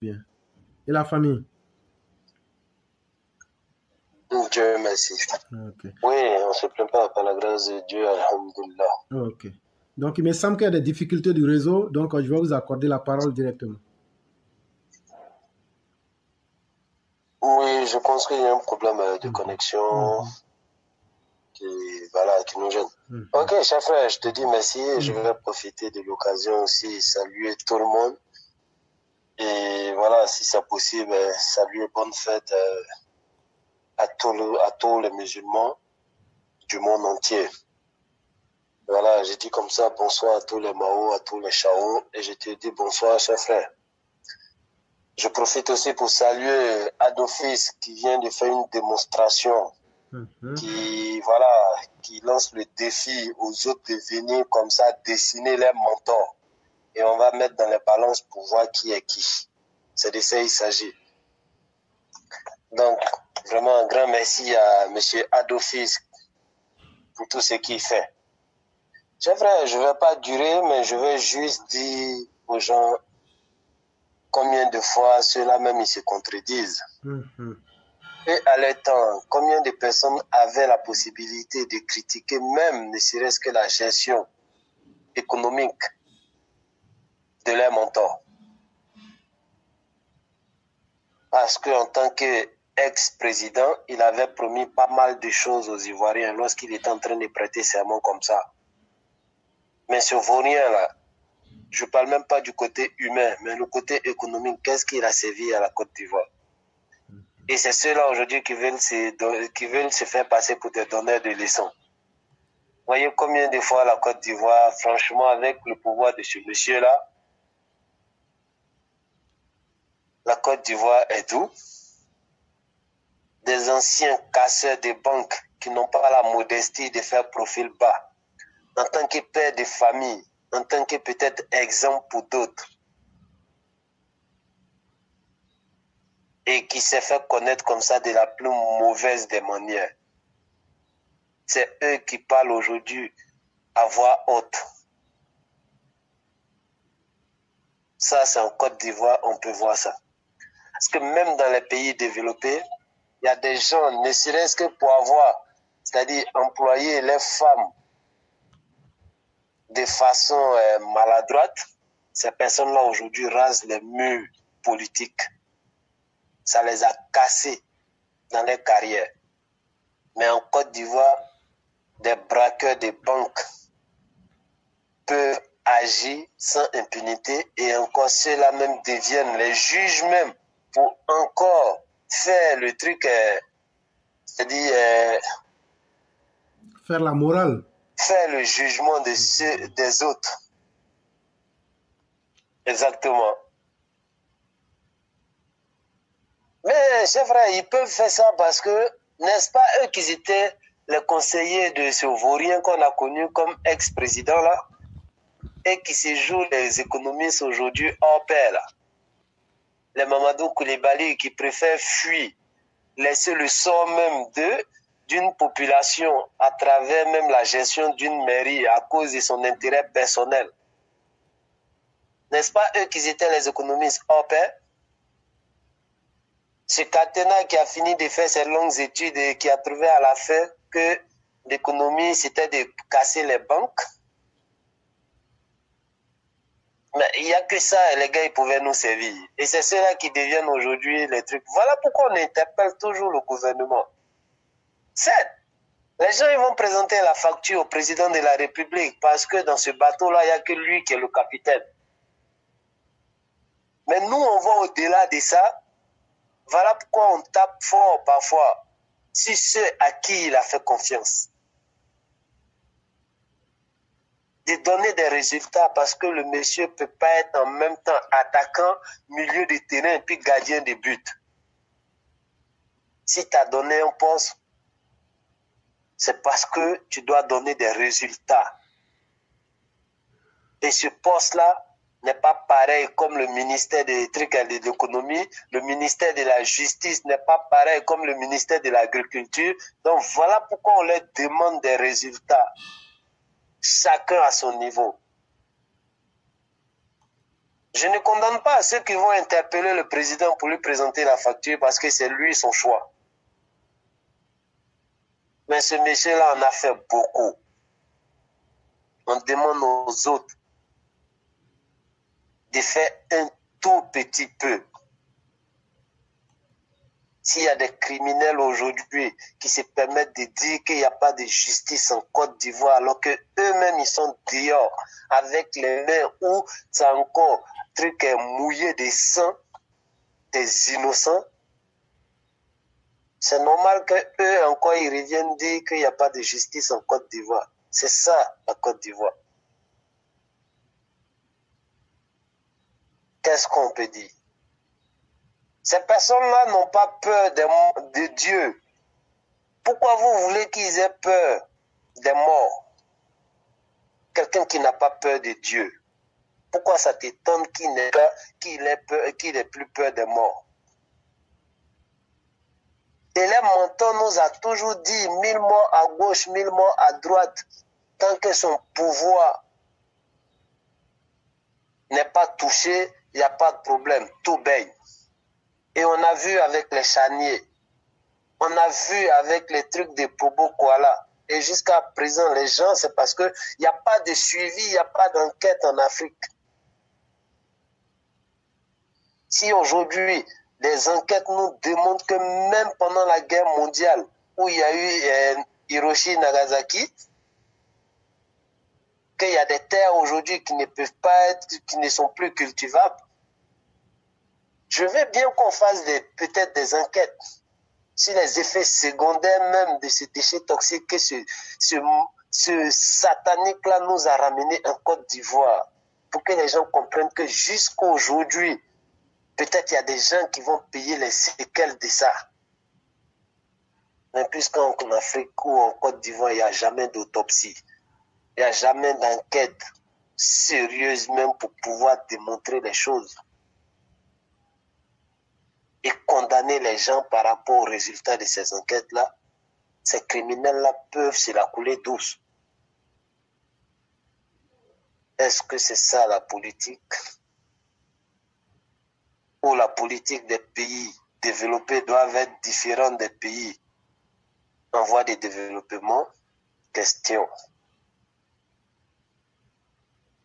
Bien. Et la famille? Dieu merci. Ok. Oui, on ne se plaint pas par la grâce de Dieu, alhamdoulilah. Ok. Donc, il me semble qu'il y a des difficultés du réseau, donc je vais vous accorder la parole directement. Oui, je pense qu'il y a un problème de Mhm. connexion Mhm. qui, voilà, qui nous gêne. Mhm. Ok, cher frère, je te dis merci et je vais Mhm. profiter de l'occasion aussi, saluer tout le monde. Et voilà, si c'est possible, saluer bonne fête à tous les musulmans du monde entier. Voilà, j'ai dit comme ça, bonsoir à tous les Mao, à tous les Chao, et je te dis bonsoir, cher frère. Je profite aussi pour saluer Adolphis qui vient de faire une démonstration, Mhm. voilà, qui lance le défi aux autres de venir comme ça dessiner les mentors. Et on va mettre dans les balances pour voir qui est qui. C'est de ça il s'agit. Donc, vraiment un grand merci à monsieur Adolphis pour tout ce qu'il fait. C'est vrai, je ne vais pas durer, mais je vais juste dire aux gens combien de fois ceux-là même ils se contredisent. Mhm. Et à leur temps, combien de personnes avaient la possibilité de critiquer même ne serait-ce que la gestion économique de leur mentor. Parce qu'en tant qu'ex-président, il avait promis pas mal de choses aux Ivoiriens lorsqu'il était en train de prêter serment comme ça. Mais ce Vaurien-là, je ne parle même pas du côté humain, mais le côté économique, qu'est-ce qu'il a servi à la Côte d'Ivoire? Et c'est ceux-là aujourd'hui qui veulent se faire passer pour des donneurs de leçons. Voyez combien de fois la Côte d'Ivoire, franchement, avec le pouvoir de ce monsieur-là, la Côte d'Ivoire est d'où? Des anciens casseurs de banques qui n'ont pas la modestie de faire profil bas, en tant que père de famille, en tant que peut-être exemple pour d'autres, et qui s'est fait connaître comme ça de la plus mauvaise des manières. C'est eux qui parlent aujourd'hui à voix haute. Ça, c'est en Côte d'Ivoire, on peut voir ça. Parce que même dans les pays développés, il y a des gens, ne serait-ce que pour avoir, c'est-à-dire employer les femmes de façon maladroite, ces personnes-là aujourd'hui rasent les murs politiques. Ça les a cassés dans leur carrière. Mais en Côte d'Ivoire, des braqueurs de banques peuvent agir sans impunité et encore ceux-là même deviennent les juges même pour encore faire le truc, c'est-à-dire Faire la morale. faire le jugement de ceux des autres. Exactement. Mais c'est vrai, ils peuvent faire ça parce que, n'est-ce pas eux qui étaient les conseillers de ce vaurien qu'on a connu comme ex-président là, et qui se jouent les économistes aujourd'hui hors pair là. Les Mamadou Koulibaly qui préfèrent fuir, laisser le sort même d'une population à travers même la gestion d'une mairie à cause de son intérêt personnel. N'est-ce pas eux qui étaient les économistes hors pair? C'est Katena qui a fini de faire ses longues études et qui a trouvé à la fin que l'économie, c'était de casser les banques. Mais il n'y a que ça, les gars, ils pouvaient nous servir. Et c'est ceux-là qui deviennent aujourd'hui les trucs. Voilà pourquoi on interpelle toujours le gouvernement. Certes, les gens ils vont présenter la facture au président de la République parce que dans ce bateau-là, il n'y a que lui qui est le capitaine. Mais nous, on va au-delà de ça. Voilà pourquoi on tape fort parfois sur ceux à qui il a fait confiance. De donner des résultats parce que le monsieur ne peut pas être en même temps attaquant, milieu de terrain et puis gardien de but. Si tu as donné un poste, c'est parce que tu dois donner des résultats. Et ce poste-là n'est pas pareil comme le ministère des trucs et de l'économie, le ministère de la justice n'est pas pareil comme le ministère de l'agriculture. Donc voilà pourquoi on leur demande des résultats, chacun à son niveau. Je ne condamne pas ceux qui vont interpeller le président pour lui présenter la facture parce que c'est lui son choix. Mais ce monsieur-là en a fait beaucoup. On demande aux autres de faire un tout petit peu. S'il y a des criminels aujourd'hui qui se permettent de dire qu'il n'y a pas de justice en Côte d'Ivoire alors qu'eux-mêmes ils sont dehors avec les mains où c'est encore truc mouillé de sang des innocents, c'est normal qu'eux encore ils reviennent dire qu'il n'y a pas de justice en Côte d'Ivoire. C'est ça la Côte d'Ivoire. Qu'est-ce qu'on peut dire? Ces personnes-là n'ont pas peur de Dieu. Pourquoi vous voulez qu'ils aient peur des morts? Quelqu'un qui n'a pas peur de Dieu. Pourquoi ça t'étonne qu'il ait plus peur des morts? Et les mentons nous a toujours dit 1000 morts à gauche, 1000 morts à droite. Tant que son pouvoir n'est pas touché, il n'y a pas de problème. Tout baigne. Et on a vu avec les charniers. On a vu avec les trucs de Pobo Koala. Et jusqu'à présent, les gens, c'est parce qu'il n'y a pas de suivi, il n'y a pas d'enquête en Afrique. Si aujourd'hui, les enquêtes nous démontrent que même pendant la guerre mondiale, où il y a eu Hiroshima et Nagasaki, qu'il y a des terres aujourd'hui qui ne peuvent pas être, qui ne sont plus cultivables, je veux bien qu'on fasse peut-être des enquêtes sur les effets secondaires même de ces déchets toxiques que ce satanique-là nous a ramenés en Côte d'Ivoire, pour que les gens comprennent que jusqu'à aujourd'hui, peut-être il y a des gens qui vont payer les séquelles de ça. Mais puisqu'en Afrique ou en Côte d'Ivoire, il n'y a jamais d'autopsie, il n'y a jamais d'enquête sérieuse même pour pouvoir démontrer les choses et condamner les gens par rapport aux résultats de ces enquêtes-là, ces criminels-là peuvent se la couler douce. Est-ce que c'est ça la politique? Ou la politique des pays développés doivent être différente des pays en voie de développement? Question.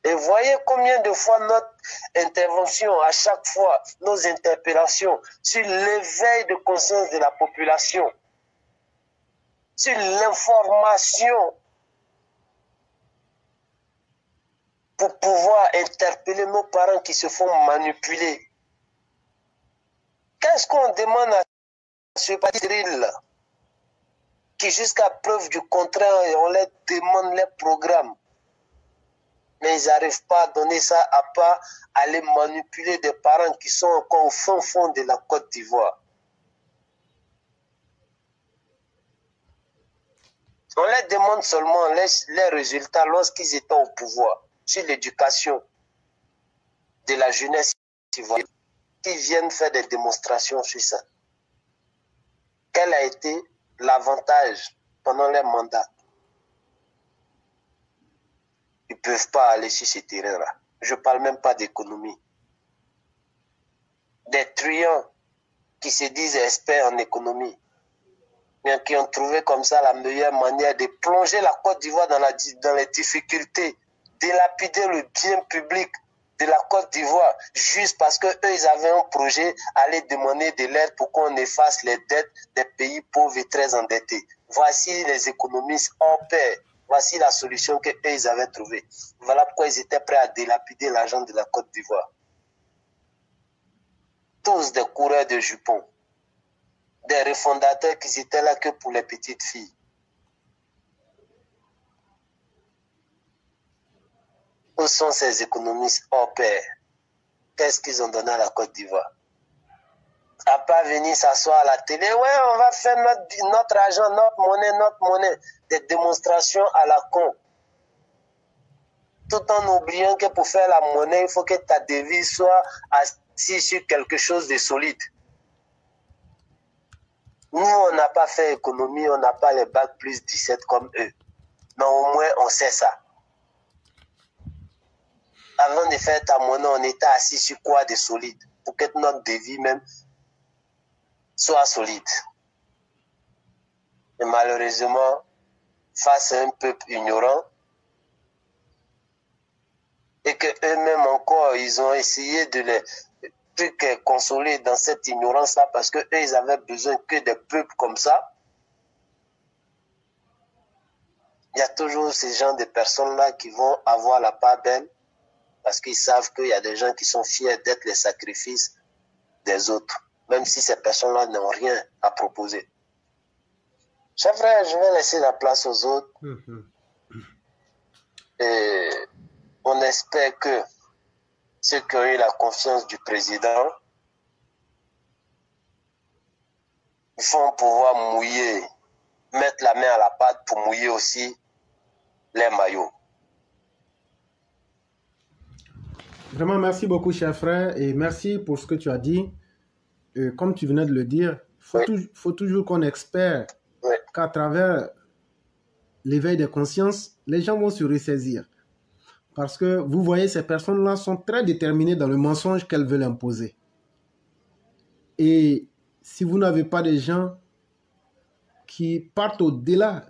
Et voyez combien de fois notre intervention, à chaque fois, nos interpellations sur l'éveil de conscience de la population, sur l'information pour pouvoir interpeller nos parents qui se font manipuler. Qu'est-ce qu'on demande à ce drill qui jusqu'à preuve du contraire, on leur demande les programmes. Mais ils n'arrivent pas à donner ça à part aller manipuler des parents qui sont encore au fond de la Côte d'Ivoire. On leur demande seulement les résultats lorsqu'ils étaient au pouvoir sur l'éducation de la jeunesse ivoirienne, qui viennent faire des démonstrations sur ça. Quel a été l'avantage pendant leur mandat? Ils ne peuvent pas aller sur ce terrain-là. Je ne parle même pas d'économie. Des truands qui se disent experts en économie, mais qui ont trouvé comme ça la meilleure manière de plonger la Côte d'Ivoire dans les difficultés, dilapider le bien public de la Côte d'Ivoire, juste parce qu'eux, ils avaient un projet, aller demander de l'aide pour qu'on efface les dettes des pays pauvres et très endettés. Voici les économistes hors pair. Voici la solution qu'eux, ils avaient trouvée. Voilà pourquoi ils étaient prêts à dilapider l'argent de la Côte d'Ivoire. Tous des coureurs de jupons. Des refondateurs qui étaient là que pour les petites filles. Où sont ces économistes hors pair? Qu'est-ce qu'ils ont donné à la Côte d'Ivoire? À pas venir s'asseoir à la télé, ouais, on va faire notre argent, notre monnaie. Des démonstrations à la con. Tout en oubliant que pour faire la monnaie, il faut que ta devise soit assise sur quelque chose de solide. Nous, on n'a pas fait économie, on n'a pas les bacs plus 17 comme eux. Mais au moins, on sait ça. avant de faire ta monnaie, on était assis sur quoi de solide pour que notre devis même soit solide. Et malheureusement, face à un peuple ignorant, et que eux-mêmes encore, ils ont essayé de les consoler dans cette ignorance-là parce que eux, ils avaient besoin que des peuples comme ça. Il y a toujours ces gens de personnes-là qui vont avoir la part belle parce qu'ils savent qu'il y a des gens qui sont fiers d'être les sacrifices des autres, même si ces personnes-là n'ont rien à proposer. Chers frères, je vais laisser la place aux autres. Et on espère que ceux qui ont eu la confiance du président vont pouvoir mouiller, mettre la main à la pâte pour mouiller aussi les maillots. Vraiment, merci beaucoup, cher frère, et merci pour ce que tu as dit. Comme tu venais de le dire, faut toujours qu'on espère qu'à travers l'éveil des consciences, les gens vont se ressaisir. Parce que vous voyez, ces personnes-là sont très déterminées dans le mensonge qu'elles veulent imposer. Et si vous n'avez pas des gens qui partent au-delà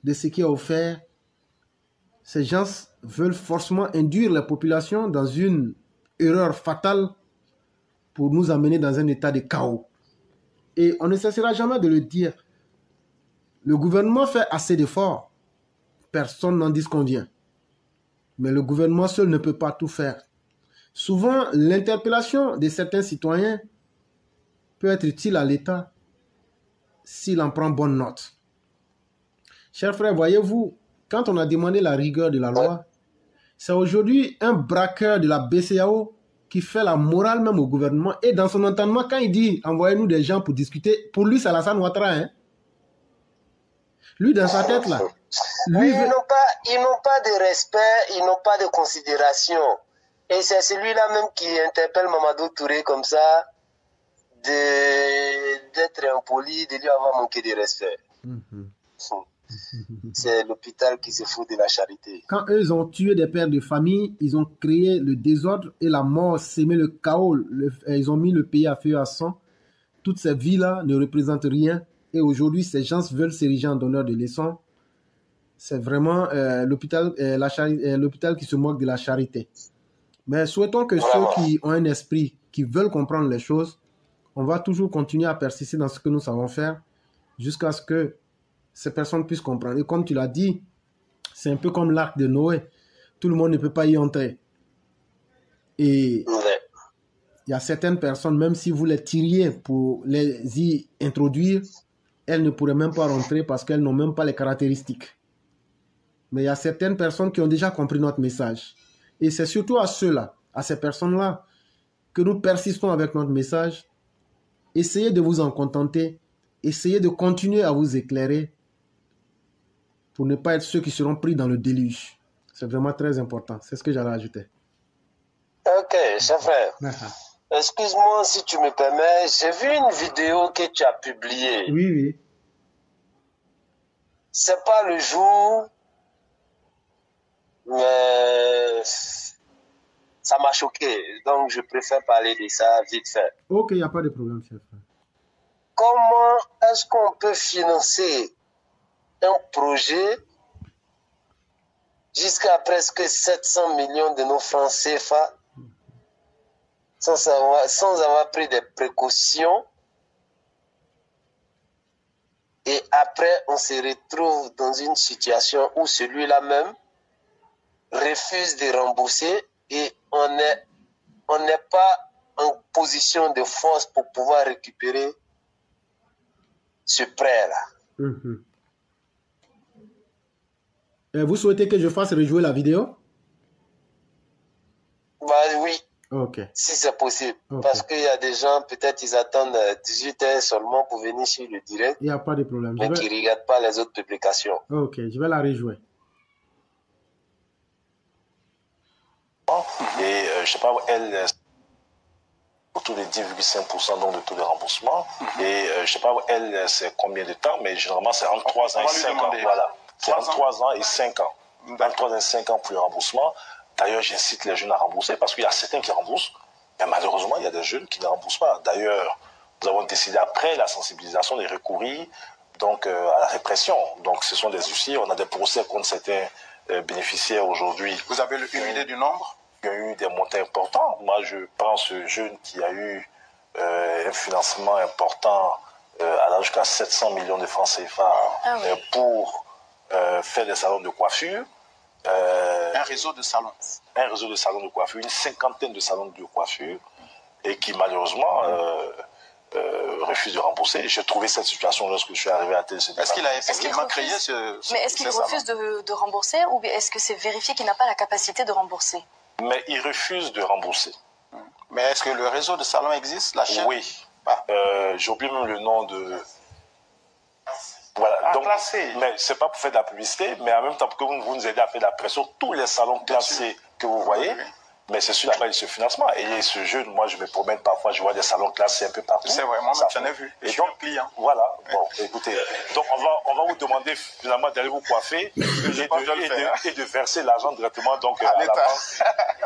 de ce qui est offert, ces gens veulent forcément induire la population dans une erreur fatale pour nous amener dans un état de chaos. Et on ne cessera jamais de le dire. Le gouvernement fait assez d'efforts. Personne n'en disconvient. Mais le gouvernement seul ne peut pas tout faire. Souvent, l'interpellation de certains citoyens peut être utile à l'État s'il en prend bonne note. Chers frères, voyez-vous, quand on a demandé la rigueur de la loi, c'est aujourd'hui un braqueur de la BCEAO qui fait la morale même au gouvernement. Et dans son entendement, quand il dit « envoyez-nous des gens pour discuter », pour lui, c'est Alassane Ouattara. Hein? Lui, dans sa tête, là. Lui, ils n'ont pas de respect, ils n'ont pas de considération. Et c'est celui-là même qui interpelle Mamadou Touré comme ça, d'être impoli, de lui avoir manqué de respect. C'est l'hôpital qui se fout de la charité. Quand eux ils ont tué des pères de famille, ils ont créé le désordre et la mort, sémé le chaos. Ils ont mis le pays à feu à sang. Toutes ces vies-là ne représentent rien. Et aujourd'hui, ces gens veulent s'ériger en donneurs de leçons. C'est vraiment l'hôpital qui se moque de la charité. Mais souhaitons que ceux qui ont un esprit, qui veulent comprendre les choses, on va toujours continuer à persister dans ce que nous savons faire jusqu'à ce que ces personnes puissent comprendre. Et comme tu l'as dit, c'est un peu comme l'arc de Noé. Tout le monde ne peut pas y entrer. Et il y a certaines personnes, même si vous les tiriez pour les y introduire, elles ne pourraient même pas rentrer parce qu'elles n'ont même pas les caractéristiques. Mais il y a certaines personnes qui ont déjà compris notre message. Et c'est surtout à ceux-là, à ces personnes-là, que nous persistons avec notre message. Essayez de vous en contenter. Essayez de continuer à vous éclairer pour ne pas être ceux qui seront pris dans le déluge. C'est vraiment très important. C'est ce que j'allais ajouter. Ok, cher frère. Excuse-moi si tu me permets. J'ai vu une vidéo que tu as publiée. Oui, oui. C'est pas le jour, mais ça m'a choqué. Donc, je préfère parler de ça vite fait. Ok, il n'y a pas de problème, cher frère. Comment est-ce qu'on peut financer un projet jusqu'à presque 700 millions de nos francs CFA sans avoir pris des précautions, et après on se retrouve dans une situation où celui-là même refuse de rembourser et on n'est pas en position de force pour pouvoir récupérer ce prêt-là. Vous souhaitez que je fasse rejouer la vidéo? Bah oui. Ok. Si c'est possible. Okay. Parce qu'il y a des gens, peut-être ils attendent 18 heures seulement pour venir sur le direct. Il n'y a pas de problème. Mais qui ne regardent pas les autres publications. Ok, je vais la rejouer. Et je ne sais pas, elle, autour de 10,5% donc de taux de remboursement. Et je ne sais pas, elle, c'est combien de temps, mais généralement c'est entre 3 ans et 5 ans. Voilà. C'est entre 3 ans et 5 ans. Entre 3 ans et 5 ans pour le remboursement. D'ailleurs, j'incite les jeunes à rembourser parce qu'il y a certains qui remboursent, mais malheureusement, il y a des jeunes qui ne remboursent pas. D'ailleurs, nous avons décidé après la sensibilisation de recourir donc, à la répression. Donc, ce sont des huissiers. On a des procès contre certains bénéficiaires aujourd'hui. Vous avez une idée du nombre? Il y a eu des montants importants. Moi, je prends ce jeune qui a eu un financement important allant jusqu'à 700 millions de francs CFA pour faire des salons de coiffure. Un réseau de salons. Un réseau de salons de coiffure, une cinquantaine de salons de coiffure, et qui malheureusement refuse de rembourser. J'ai trouvé cette situation lorsque je suis arrivé à TLC. Est-ce qu'il a effectivement créé ce... Mais est-ce qu'il refuse de rembourser ou est-ce que c'est vérifié qu'il n'a pas la capacité de rembourser? Mais il refuse de rembourser. Mais est-ce que le réseau de salons existe, la chaîne? Oui. J'ai oublié même le nom de... Voilà. Donc, mais c'est pas pour faire de la publicité, mais en même temps pour que vous nous aidez à faire de la pression, tous les salons classés que vous voyez, mais c'est sûr qu'il ce financement. Et ce jeune, moi je me promène parfois, je vois des salons classés un peu partout. C'est vrai, moi j'en ai vu. Et donc, client. Voilà, bon, écoutez, donc on va vous demander finalement d'aller vous coiffer et de verser l'argent directement donc, à la banque.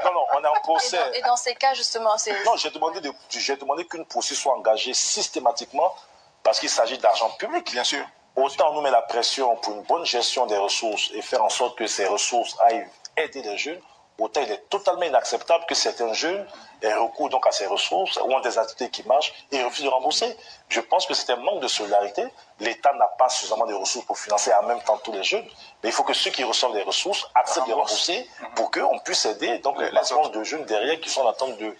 Non, non, on est en procès. Et dans ces cas, justement, c'est... Non, j'ai demandé qu'une poursuite soit engagée systématiquement parce qu'il s'agit d'argent public. Bien sûr. Autant on nous met la pression pour une bonne gestion des ressources et faire en sorte que ces ressources aillent aider les jeunes, autant il est totalement inacceptable que certains jeunes aient recours donc à ces ressources ou ont des activités qui marchent et refusent de rembourser. Je pense que c'est un manque de solidarité. L'État n'a pas suffisamment de ressources pour financer en même temps tous les jeunes, mais il faut que ceux qui reçoivent des ressources acceptent de rembourser pour qu'on puisse aider donc les masses de jeunes derrière qui sont en attente de...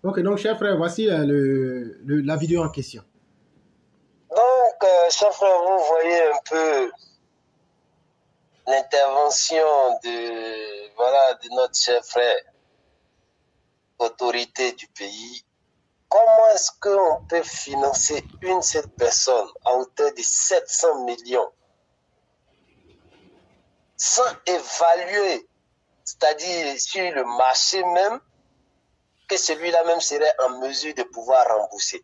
Ok, donc chers frères, voici la vidéo en question. Donc, chers frères, vous voyez un peu l'intervention de notre cher frère, autorité du pays. Comment est-ce qu'on peut financer une seule personne à hauteur de 700 millions sans évaluer, c'est-à-dire sur le marché même, que celui-là même serait en mesure de pouvoir rembourser?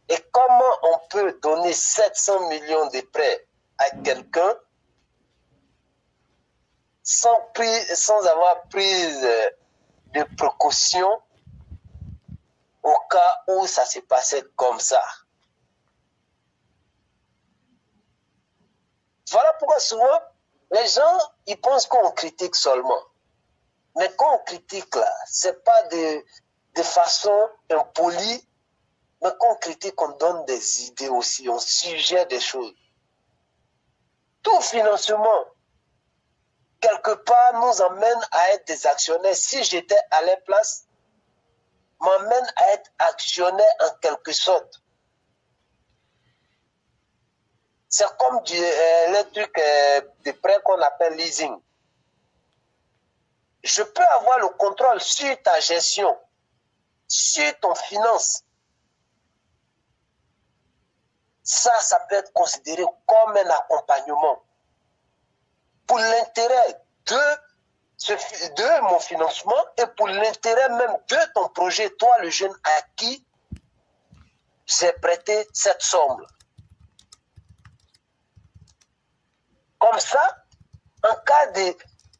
Et comment on peut donner 700 millions de prêts à quelqu'un sans avoir pris de précautions au cas où ça se passait comme ça? Voilà pourquoi souvent, les gens, ils pensent qu'on critique seulement. Mais quand on critique là, c'est pas de façon impolie, mais quand on critique, on donne des idées aussi, on suggère des choses. Tout financement, quelque part, nous amène à être des actionnaires. Si j'étais à leur place, m'amène à être actionnaire en quelque sorte. C'est comme le truc de prêt qu'on appelle leasing. Je peux avoir le contrôle sur ta gestion, sur ton finance. Ça peut être considéré comme un accompagnement pour l'intérêt de mon financement et pour l'intérêt même de ton projet, toi le jeune à qui j'ai prêté cette somme. Comme ça, en cas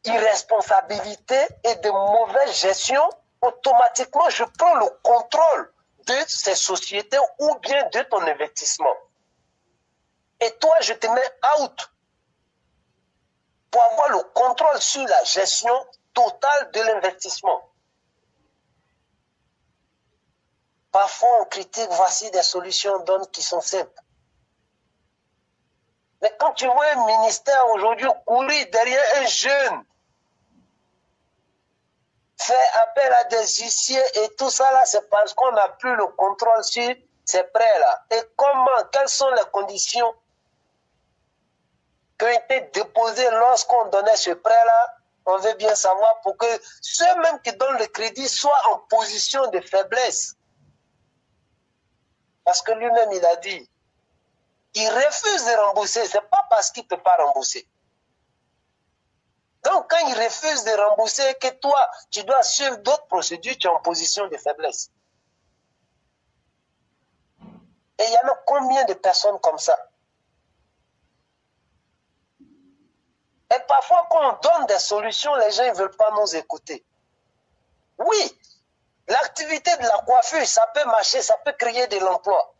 d'irresponsabilité et de mauvaise gestion, automatiquement je prends le contrôle de ces sociétés ou bien de ton investissement. Et toi, je te mets out pour avoir le contrôle sur la gestion totale de l'investissement. Parfois, on critique, voici des solutions d'hommes qui sont simples. Mais quand tu vois un ministère aujourd'hui courir derrière un jeune, faire appel à des huissiers et tout ça là, c'est parce qu'on n'a plus le contrôle sur ces prêts-là. Et comment, quelles sont les conditions qui ont été déposées lorsqu'on donnait ce prêt-là? On veut bien savoir pour que ceux-mêmes qui donnent le crédit soient en position de faiblesse. Parce que lui-même, il a dit, il refuse de rembourser, ce n'est pas parce qu'il ne peut pas rembourser. Donc, quand il refuse de rembourser, que toi, tu dois suivre d'autres procédures, tu es en position de faiblesse. Et il y en a combien de personnes comme ça? Et parfois, quand on donne des solutions, les gens ne veulent pas nous écouter. Oui, l'activité de la coiffure, ça peut marcher, ça peut créer de l'emploi.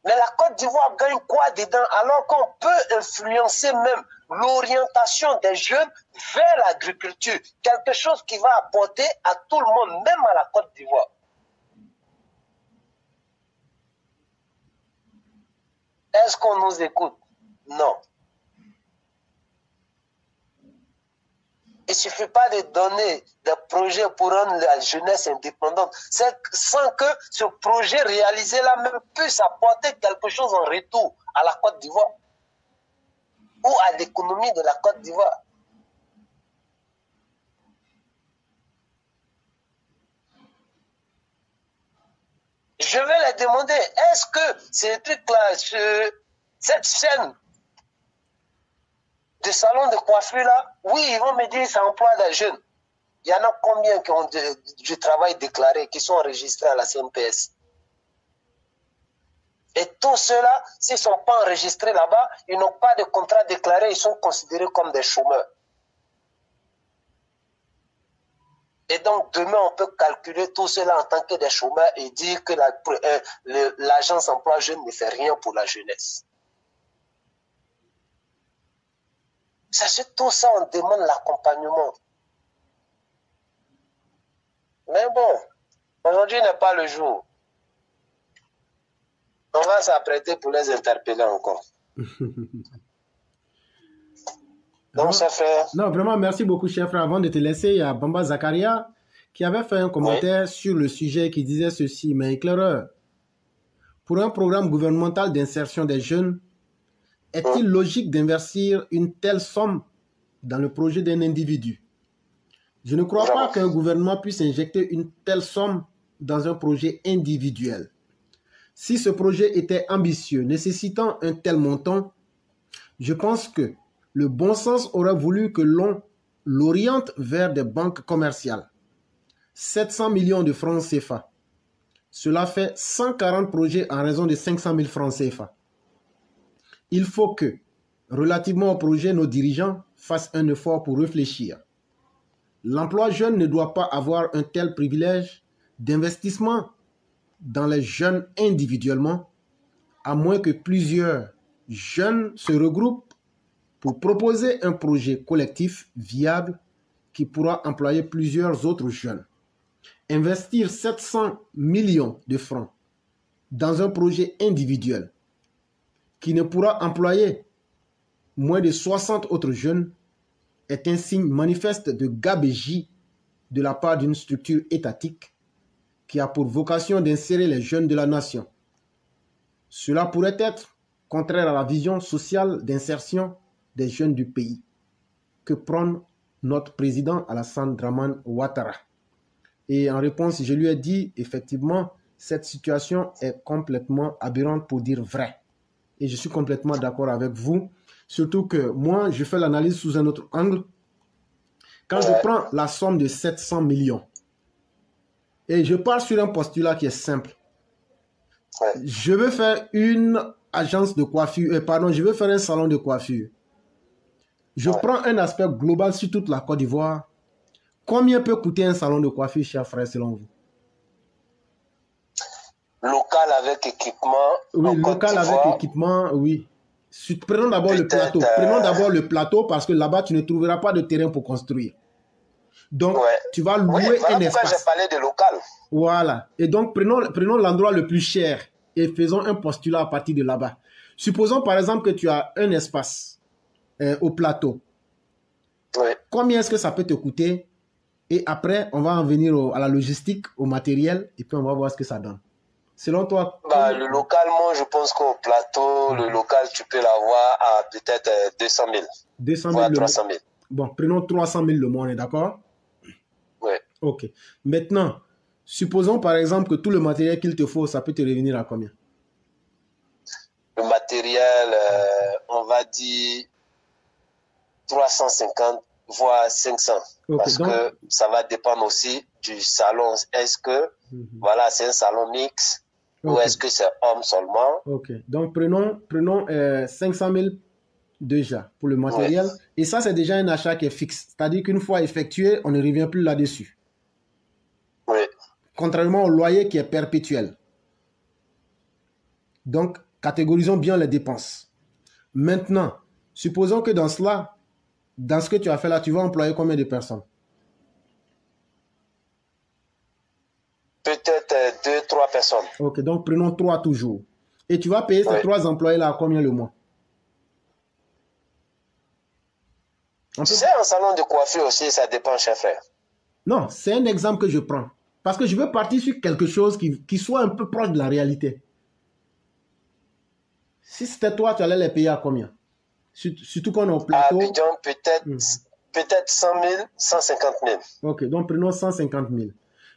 Mais la Côte d'Ivoire gagne quoi dedans alors qu'on peut influencer même l'orientation des jeunes vers l'agriculture, quelque chose qui va apporter à tout le monde, même à la Côte d'Ivoire. Est-ce qu'on nous écoute? Non. Il ne suffit pas de donner des projets pour rendre la jeunesse indépendante. C'est sans que ce projet réalisé-là même puisse apporter quelque chose en retour à la Côte d'Ivoire ou à l'économie de la Côte d'Ivoire. Je vais les demander, est-ce que ces trucs-là, cette chaîne de salon de coiffure là, oui, ils vont me dire ça emploie des jeunes. Il y en a combien qui ont du travail déclaré, qui sont enregistrés à la CNPS? Et tous ceux-là, s'ils ne sont pas enregistrés là-bas, ils n'ont pas de contrat déclaré, ils sont considérés comme des chômeurs. Et donc, demain, on peut calculer tout cela en tant que des chômeurs et dire que l'agence emploi jeune ne fait rien pour la jeunesse. C'est tout ça, on demande l'accompagnement. Mais bon, aujourd'hui n'est pas le jour. On va s'apprêter pour les interpeller encore. Donc, ça fait... Non, vraiment, merci beaucoup, chef. Avant de te laisser, il y a Bamba Zakaria qui avait fait un commentaire sur le sujet qui disait ceci, mais éclaireur, pour un programme gouvernemental d'insertion des jeunes, est-il logique d'investir une telle somme dans le projet d'un individu? Je ne crois pas qu'un gouvernement puisse injecter une telle somme dans un projet individuel. Si ce projet était ambitieux, nécessitant un tel montant, je pense que le bon sens aurait voulu que l'on l'oriente vers des banques commerciales. 700 millions de francs CFA. Cela fait 140 projets en raison de 500 000 francs CFA. Il faut que, relativement au projet, nos dirigeants fassent un effort pour réfléchir. L'emploi jeune ne doit pas avoir un tel privilège d'investissement dans les jeunes individuellement, à moins que plusieurs jeunes se regroupent pour proposer un projet collectif viable qui pourra employer plusieurs autres jeunes. Investir 700 millions de francs dans un projet individuel qui ne pourra employer moins de 60 autres jeunes est un signe manifeste de gabegie de la part d'une structure étatique qui a pour vocation d'insérer les jeunes de la nation. Cela pourrait être contraire à la vision sociale d'insertion des jeunes du pays que prône notre président Alassane Dramane Ouattara. Et en réponse, je lui ai dit, effectivement, cette situation est complètement aberrante pour dire vrai. Et je suis complètement d'accord avec vous. Surtout que moi, je fais l'analyse sous un autre angle. Quand je prends la somme de 700 millions, et je pars sur un postulat qui est simple. Je veux faire une agence de coiffure, je veux faire un salon de coiffure. Je prends un aspect global sur toute la Côte d'Ivoire. Combien peut coûter un salon de coiffure, cher frère, selon vous? Local avec équipement. Oui, local avec équipement, oui. Prenons d'abord le plateau. Prenons d'abord le plateau parce que là-bas, tu ne trouveras pas de terrain pour construire. Donc, tu vas louer un espace. J'ai parlé de local. Voilà. Et donc, prenons l'endroit le plus cher et faisons un postulat à partir de là-bas. Supposons par exemple que tu as un espace au plateau. Combien est-ce que ça peut te coûter? Et après, on va en venir à la logistique, au matériel, et puis on va voir ce que ça donne. Selon toi? Le local, moi, je pense qu'au plateau, le local, tu peux l'avoir à peut-être 200 000. 200 000 300 000. Bon, prenons 300 000 le mois, on est d'accord? Oui. Ok. Maintenant, supposons par exemple que tout le matériel qu'il te faut, ça peut te revenir à combien? Le matériel, on va dire 350, voire 500. Okay, parce que ça va dépendre aussi du salon. Est-ce que, voilà, c'est un salon mix ou est-ce que c'est homme seulement? Ok. Donc, prenons 500 000 Déjà, pour le matériel. Oui. Et ça, c'est déjà un achat qui est fixe. C'est-à-dire qu'une fois effectué, on ne revient plus là-dessus. Oui. Contrairement au loyer qui est perpétuel. Donc, catégorisons bien les dépenses. Maintenant, supposons que dans cela, dans ce que tu as fait là, tu vas employer combien de personnes? Peut-être 2-3 personnes. Ok, donc prenons 3 toujours. Et tu vas payer ces 3 employés-là à combien le mois? C'est un salon de coiffure aussi, ça dépend, chef. Non, c'est un exemple que je prends. Parce que je veux partir sur quelque chose qui soit un peu proche de la réalité. Si c'était toi, tu allais les payer à combien? Surtout qu'on est au plateau. À Abidjan, peut-être 100 000, 150 000. Ok, donc prenons 150 000.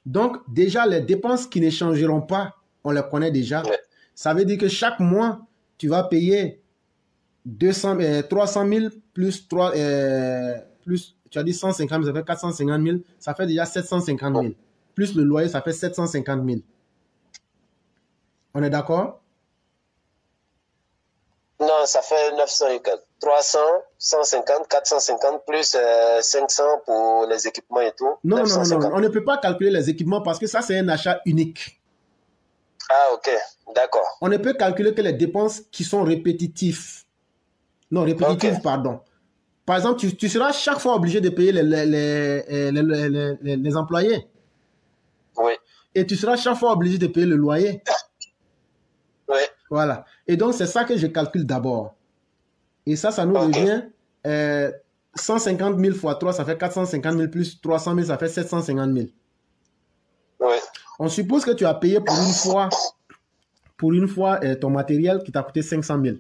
Donc, déjà, les dépenses qui ne changeront pas, on les connaît déjà. Ouais. Ça veut dire que chaque mois, tu vas payer 300 000 plus, plus, tu as dit 150 000, ça fait 450 000, ça fait déjà 750 000. Plus le loyer, ça fait 750 000. On est d'accord? Non, ça fait 900 et 300, 150, 450, plus 500 pour les équipements et tout. Non, non, on ne peut pas calculer les équipements parce que ça, c'est un achat unique. Ah, ok, d'accord. On ne peut calculer que les dépenses qui sont répétitives. Non, répétitives, okay. Pardon. Par exemple, tu seras chaque fois obligé de payer les employés. Oui. Et tu seras chaque fois obligé de payer le loyer. Oui. Voilà. Et donc, c'est ça que je calcule d'abord. Et ça nous revient 150 000 fois 3, ça fait 450 000 plus 300 000, ça fait 750 000. Oui. On suppose que tu as payé pour une fois ton matériel qui t'a coûté 500 000.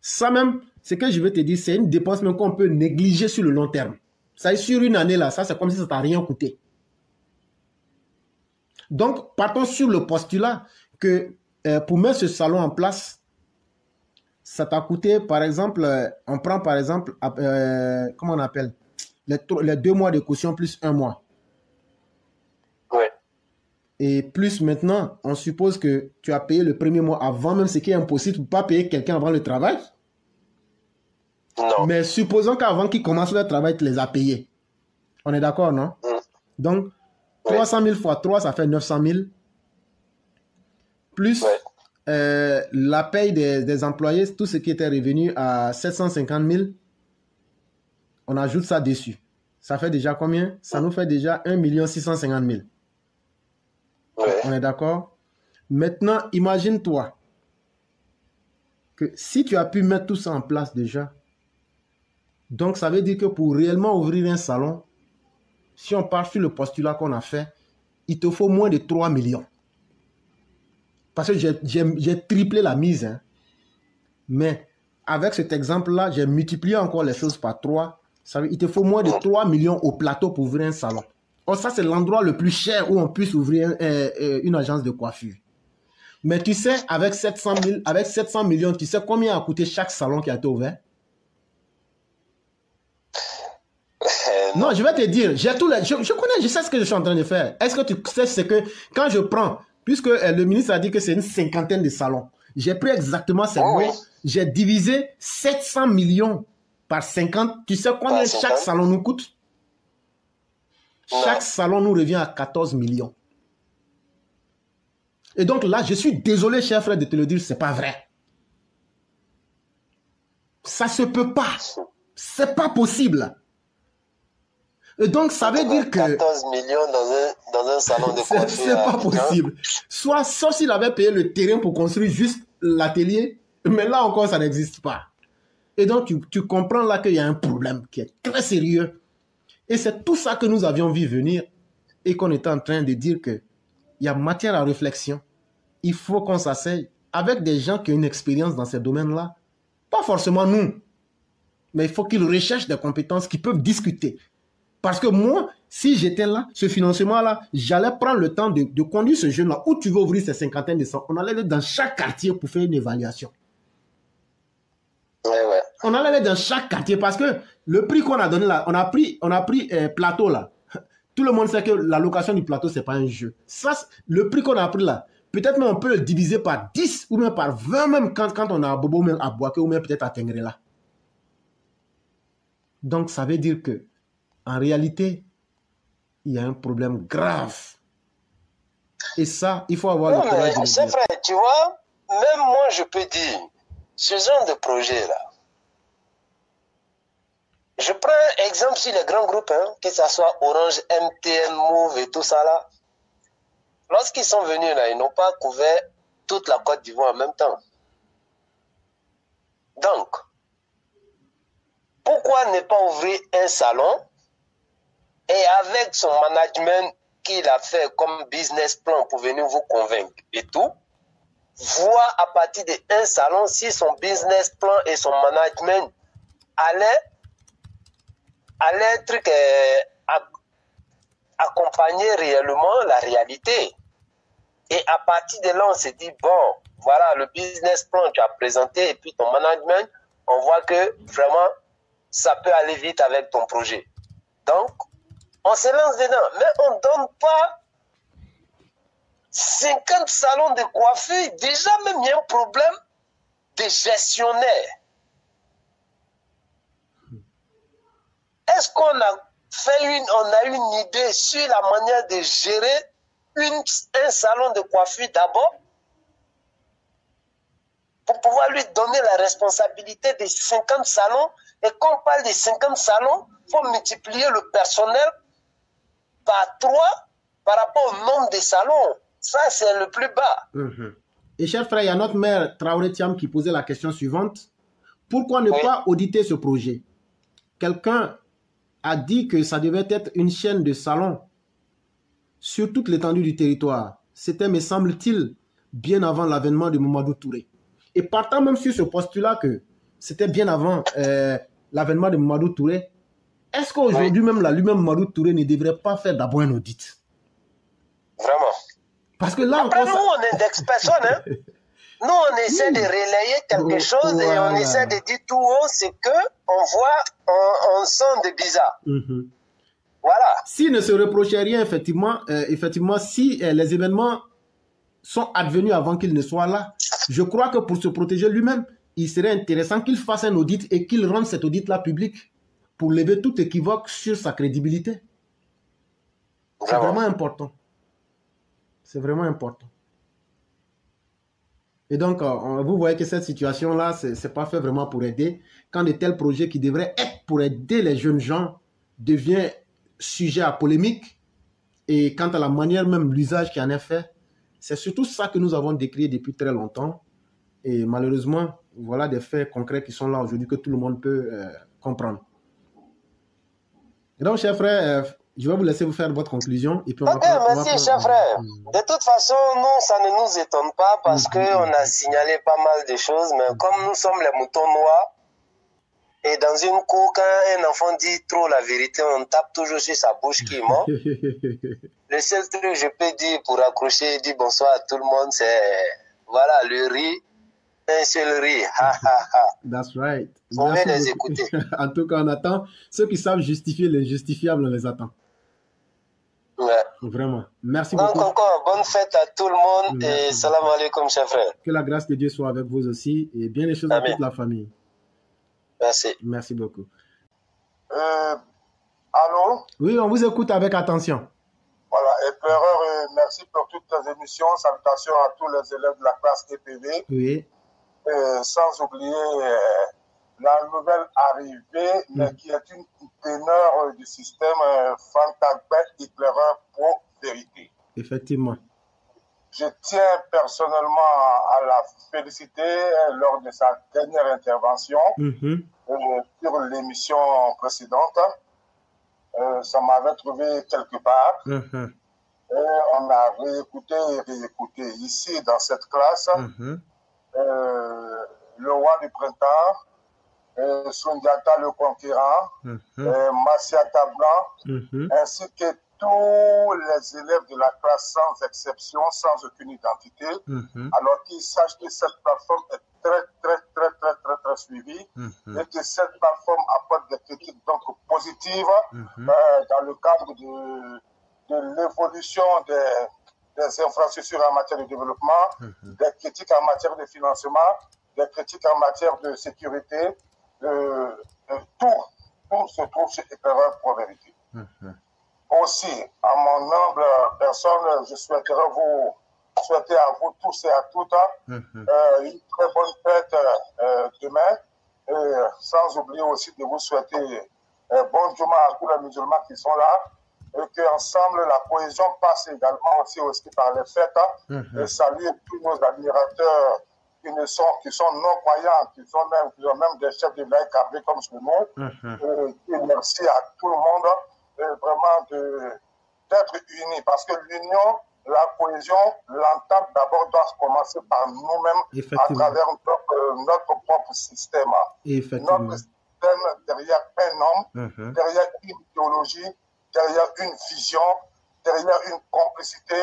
Ça même, ce que je veux te dire, c'est une dépense même qu'on peut négliger sur le long terme. Ça est sur une année là, ça c'est comme si ça t'a rien coûté. Donc, partons sur le postulat que pour mettre ce salon en place, ça t'a coûté, par exemple, on prend par exemple, comment on appelle, les 2 mois de caution plus 1 mois. Oui. Et plus maintenant, on suppose que tu as payé le premier mois avant même, ce qui est impossible, tu ne peux pas payer quelqu'un avant le travail. Non. Mais supposons qu'avant qu'il commence le travail, tu les as payés. On est d'accord, non? Donc, 300 000 fois 3, ça fait 900 000. Plus la paye des employés, tout ce qui était revenu à 750 000, on ajoute ça dessus. Ça fait déjà combien? Ça nous fait déjà 1 650 000. On est d'accord? Maintenant, imagine-toi que si tu as pu mettre tout ça en place déjà, donc ça veut dire que pour réellement ouvrir un salon, si on part sur le postulat qu'on a fait, il te faut moins de 3 millions. Parce que j'ai triplé la mise. Hein. Mais avec cet exemple-là, j'ai multiplié encore les choses par 3. Ça veut dire qu'il te faut moins de 3 millions au plateau pour ouvrir un salon. Or, ça, c'est l'endroit le plus cher où on puisse ouvrir une agence de coiffure. Mais tu sais, avec 700 millions, tu sais combien a coûté chaque salon qui a été ouvert? Non, je vais te dire, je connais, je sais ce que je suis en train de faire. Est-ce que tu sais ce que, quand je prends, puisque le ministre a dit que c'est une 50aine de salons, j'ai pris exactement ces mots, j'ai divisé 700 millions par 50. Tu sais combien chaque salon nous coûte? Chaque salon nous revient à 14 millions. Et donc là, je suis désolé, cher frère, de te le dire, c'est pas vrai. Ça se peut pas. C'est pas possible. Et donc, ça veut dire que... 14 millions dans un salon de coiffure. C'est pas possible. Sauf s'il avait payé le terrain pour construire juste l'atelier, mais là encore, ça n'existe pas. Et donc, tu comprends là qu'il y a un problème qui est très sérieux. Et c'est tout ça que nous avions vu venir et qu'on était en train de dire qu'il y a matière à réflexion. Il faut qu'on s'asseye avec des gens qui ont une expérience dans ces domaines-là. Pas forcément nous, mais il faut qu'ils recherchent des compétences qui peuvent discuter. Parce que moi, si j'étais là, ce financement-là, j'allais prendre le temps de conduire ce jeune-là. Où tu veux ouvrir ces 50aines de salons? On allait aller dans chaque quartier pour faire une évaluation. On allait aller dans chaque quartier parce que le prix qu'on a donné là, on a pris plateau là. Tout le monde sait que la location du plateau, c'est pas un jeu. Ça, le prix qu'on a pris là, peut-être même on peut le diviser par 10 ou même par 20 même quand on a à Bobo, même à Boaké ou même peut-être à Tengrela. Donc, ça veut dire que, en réalité, il y a un problème grave. Et ça, il faut avoir le courage de le C'est dire. vrai, tu vois, même moi, je peux dire, ce genre de projet-là, je prends un exemple sur les grands groupes, hein, que ce soit Orange, MTN, Move et tout ça là. Lorsqu'ils sont venus là, ils n'ont pas couvert toute la Côte d'Ivoire en même temps. Donc, pourquoi ne pas ouvrir un salon et avec son management qu'il a fait comme business plan pour venir vous convaincre et tout, voir à partir d'un salon si son business plan et son management allaient accompagner réellement la réalité. Et à partir de là, on s'est dit, bon, voilà, le business plan que tu as présenté et puis ton management, on voit que vraiment, ça peut aller vite avec ton projet. Donc, on se lance dedans. Mais on ne donne pas 50 salons de coiffure. Déjà, même, il y a un problème de gestionnaire. Est-ce qu'on a une idée sur la manière de gérer un salon de coiffure d'abord pour pouvoir lui donner la responsabilité des 50 salons? Et quand on parle des 50 salons, il faut multiplier le personnel par 3 par rapport au nombre de salons. Ça, c'est le plus bas. Et cher frère, il y a notre mère Traoré Thiam qui posait la question suivante. Pourquoi ne pas auditer ce projet? Quelqu'un a dit que ça devait être une chaîne de salons sur toute l'étendue du territoire. C'était, me semble-t-il, bien avant l'avènement de Mamadou Touré. Et partant même sur ce postulat que c'était bien avant l'avènement de Mamadou Touré, est-ce qu'aujourd'hui même lui-même Mamadou Touré ne devrait pas faire d'abord un audit? Vraiment. Parce que là, après, nous, on n'indexe personne. Hein? Nous, on essaie de relayer quelque chose et on essaie de dire tout haut ce qu'on voit, on sent de bizarre. Voilà. S'il ne se reprochait rien, effectivement, si les événements sont advenus avant qu'il ne soit là, je crois que pour se protéger lui-même, il serait intéressant qu'il fasse un audit et qu'il rende cet audit-là public pour lever tout équivoque sur sa crédibilité. C'est vraiment important. C'est vraiment important. Et donc, vous voyez que cette situation-là, ce n'est pas fait vraiment pour aider. Quand de tels projets qui devraient être pour aider les jeunes gens deviennent sujet à polémique, et quant à la manière même, l'usage qui en est fait, c'est surtout ça que nous avons décrié depuis très longtemps. Et malheureusement, voilà des faits concrets qui sont là aujourd'hui que tout le monde peut comprendre. Et donc, chers frères, je vais vous laisser vous faire votre conclusion. Et puis merci, cher frère. De toute façon, nous, ça ne nous étonne pas parce qu'on a signalé pas mal de choses, mais comme nous sommes les moutons noirs, et dans une cour, quand un enfant dit trop la vérité, on tape toujours sur sa bouche qui ment. Le seul truc que je peux dire pour accrocher et dire bonsoir à tout le monde, c'est voilà, le riz, un seul riz. Ha, ha, ha. That's right. On va les écouter. En tout cas, on attend. Ceux qui savent justifier l'injustifiable, on les attend. Ouais. Vraiment. Merci beaucoup. Donc encore, bonne fête à tout le monde. Merci. Et salam alaikum, cher frère. Que la grâce de Dieu soit avec vous aussi et bien les choses à toute la famille. Merci. Merci beaucoup. Allô? Oui, on vous écoute avec attention. Voilà, éclaireur, merci pour toutes les émissions. Salutations à tous les élèves de la classe EPV. Oui. Sans oublier la nouvelle arrivée, mais qui est une teneur du système Fantagbet éclaireur pro vérité. Effectivement. Je tiens personnellement à la féliciter lors de sa dernière intervention sur l'émission précédente. Ça m'avait trouvé quelque part. Et on a réécouté et réécouté. Ici, dans cette classe, le roi du printemps, Sundiata le conquérant, Massiata Blanc, ainsi que tous les élèves de la classe sans exception, sans aucune identité, alors qu'ils sachent que cette plateforme est très suivie et que cette plateforme apporte des critiques donc positives dans le cadre de l'évolution des infrastructures en matière de développement, des critiques en matière de financement, des critiques en matière de sécurité, tout tout se trouve chez Éclaireur Pro Vérité. Aussi, à mon humble personne, je souhaiterais vous souhaiter à vous tous et à toutes une très bonne fête demain. Et sans oublier aussi de vous souhaiter bon Juma à tous les musulmans qui sont là. Et qu'ensemble, la cohésion passe également aussi par les fêtes. Et saluer tous nos admirateurs qui sont non-croyants, qui sont même des chefs de village cabrés comme chez nous. Et merci à tout le monde vraiment d'être unis. Parce que l'union, la cohésion, l'entente d'abord doit commencer par nous-mêmes à travers notre propre système. Notre système derrière un homme, derrière une idéologie, derrière une vision, derrière une complicité,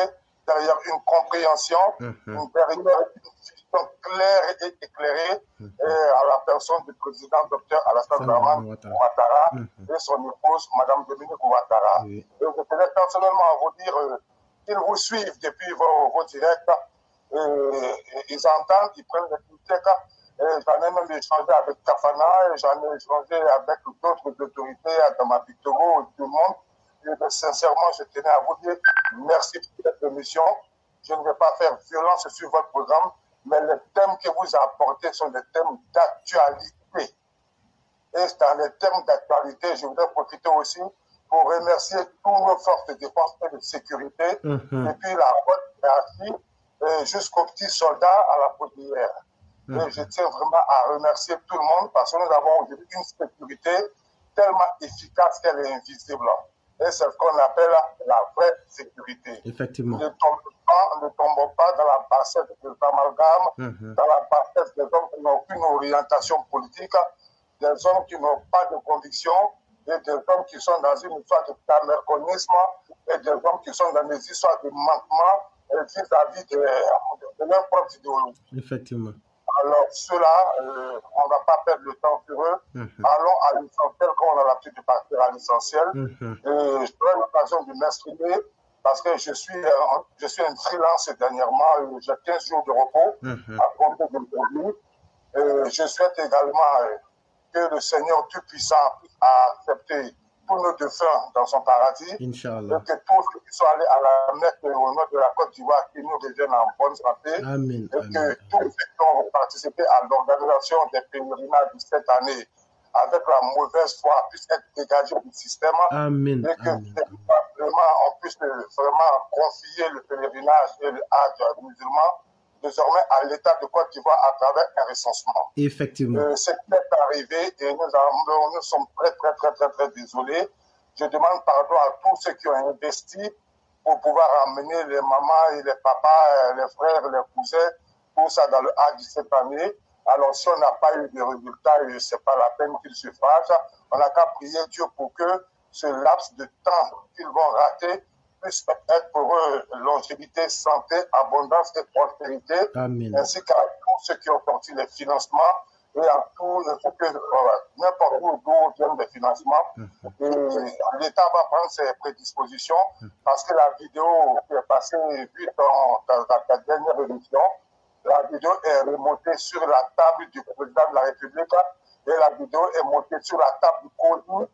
derrière une compréhension, derrière une vision claire et éclairée à la personne du président Dr Alassane Dramane Ouattara et son épouse Mme Dominique Ouattara. Et je tenais personnellement à vous dire qu'ils vous suivent depuis vos directs, ils entendent, ils prennent des critiques. J'en ai même échangé avec Kafana, et j'en ai échangé avec d'autres autorités, Adama Victogo, tout le monde. Et sincèrement, je tenais à vous dire merci pour cette émission. Je ne vais pas faire violence sur votre programme, mais les thèmes que vous apportez sont des thèmes d'actualité. Et dans les thèmes d'actualité, je voudrais profiter aussi pour remercier tous nos forces de défense et de sécurité, depuis la haute hiérarchie jusqu'aux petits soldats à la poudrière. Et je tiens vraiment à remercier tout le monde parce que nous avons aujourd'hui une sécurité tellement efficace qu'elle est invisible. Et c'est ce qu'on appelle la vraie sécurité. Effectivement. Ne tombons pas dans la bassesse des amalgames, dans la bassesse des hommes qui n'ont aucune orientation politique, des hommes qui n'ont pas de conviction, et des hommes qui sont dans une histoire de camerconisme, et des hommes qui sont dans des histoires de manquement vis-à-vis de leur propre idéologie. Effectivement. Alors, ceux-là, on ne va pas perdre le temps sur eux. Allons à l'essentiel, comme on a l'habitude de partir à l'essentiel. Et je prends l'occasion de m'exprimer parce que je suis un freelance dernièrement. J'ai 15 jours de repos à compter d'aujourd'hui. Je souhaite également que le Seigneur Tout-Puissant a accepté tous nos défunts dans son paradis. Inch'Allah. Et que tous ceux qui sont allés à la Mecque au nom de la Côte d'Ivoire, qu'ils nous reviennent en bonne santé. Amen. Et que tous ceux qui ont participé à l'organisation des pèlerinages de cette année, avec la mauvaise foi, puissent être dégagés du système. Amen. Et que vraiment, on puisse vraiment confier le pèlerinage et le hajj musulman désormais à l'État de Côte d'Ivoire à travers un recensement. Effectivement. Ce qui est arrivé et nous sommes très désolés. Je demande pardon à tous ceux qui ont investi pour pouvoir amener les mamans et les papas, les frères, les cousins, tout ça dans le Hajj cette année. Alors si on n'a pas eu de résultats, ce n'est pas la peine qu'ils se fassent. On n'a qu'à prier Dieu pour que ce laps de temps qu'ils vont rater puisse être pour eux longévité, santé, abondance et prospérité, ainsi qu'à tous ceux qui ont sorti les financements et à tout, il faut que n'importe où viennent des financements. Et l'État va prendre ses prédispositions parce que la vidéo qui est passée vue dans ta dernière émission, la vidéo est remontée sur la table du président de la République et la vidéo est montée sur la table du CODU.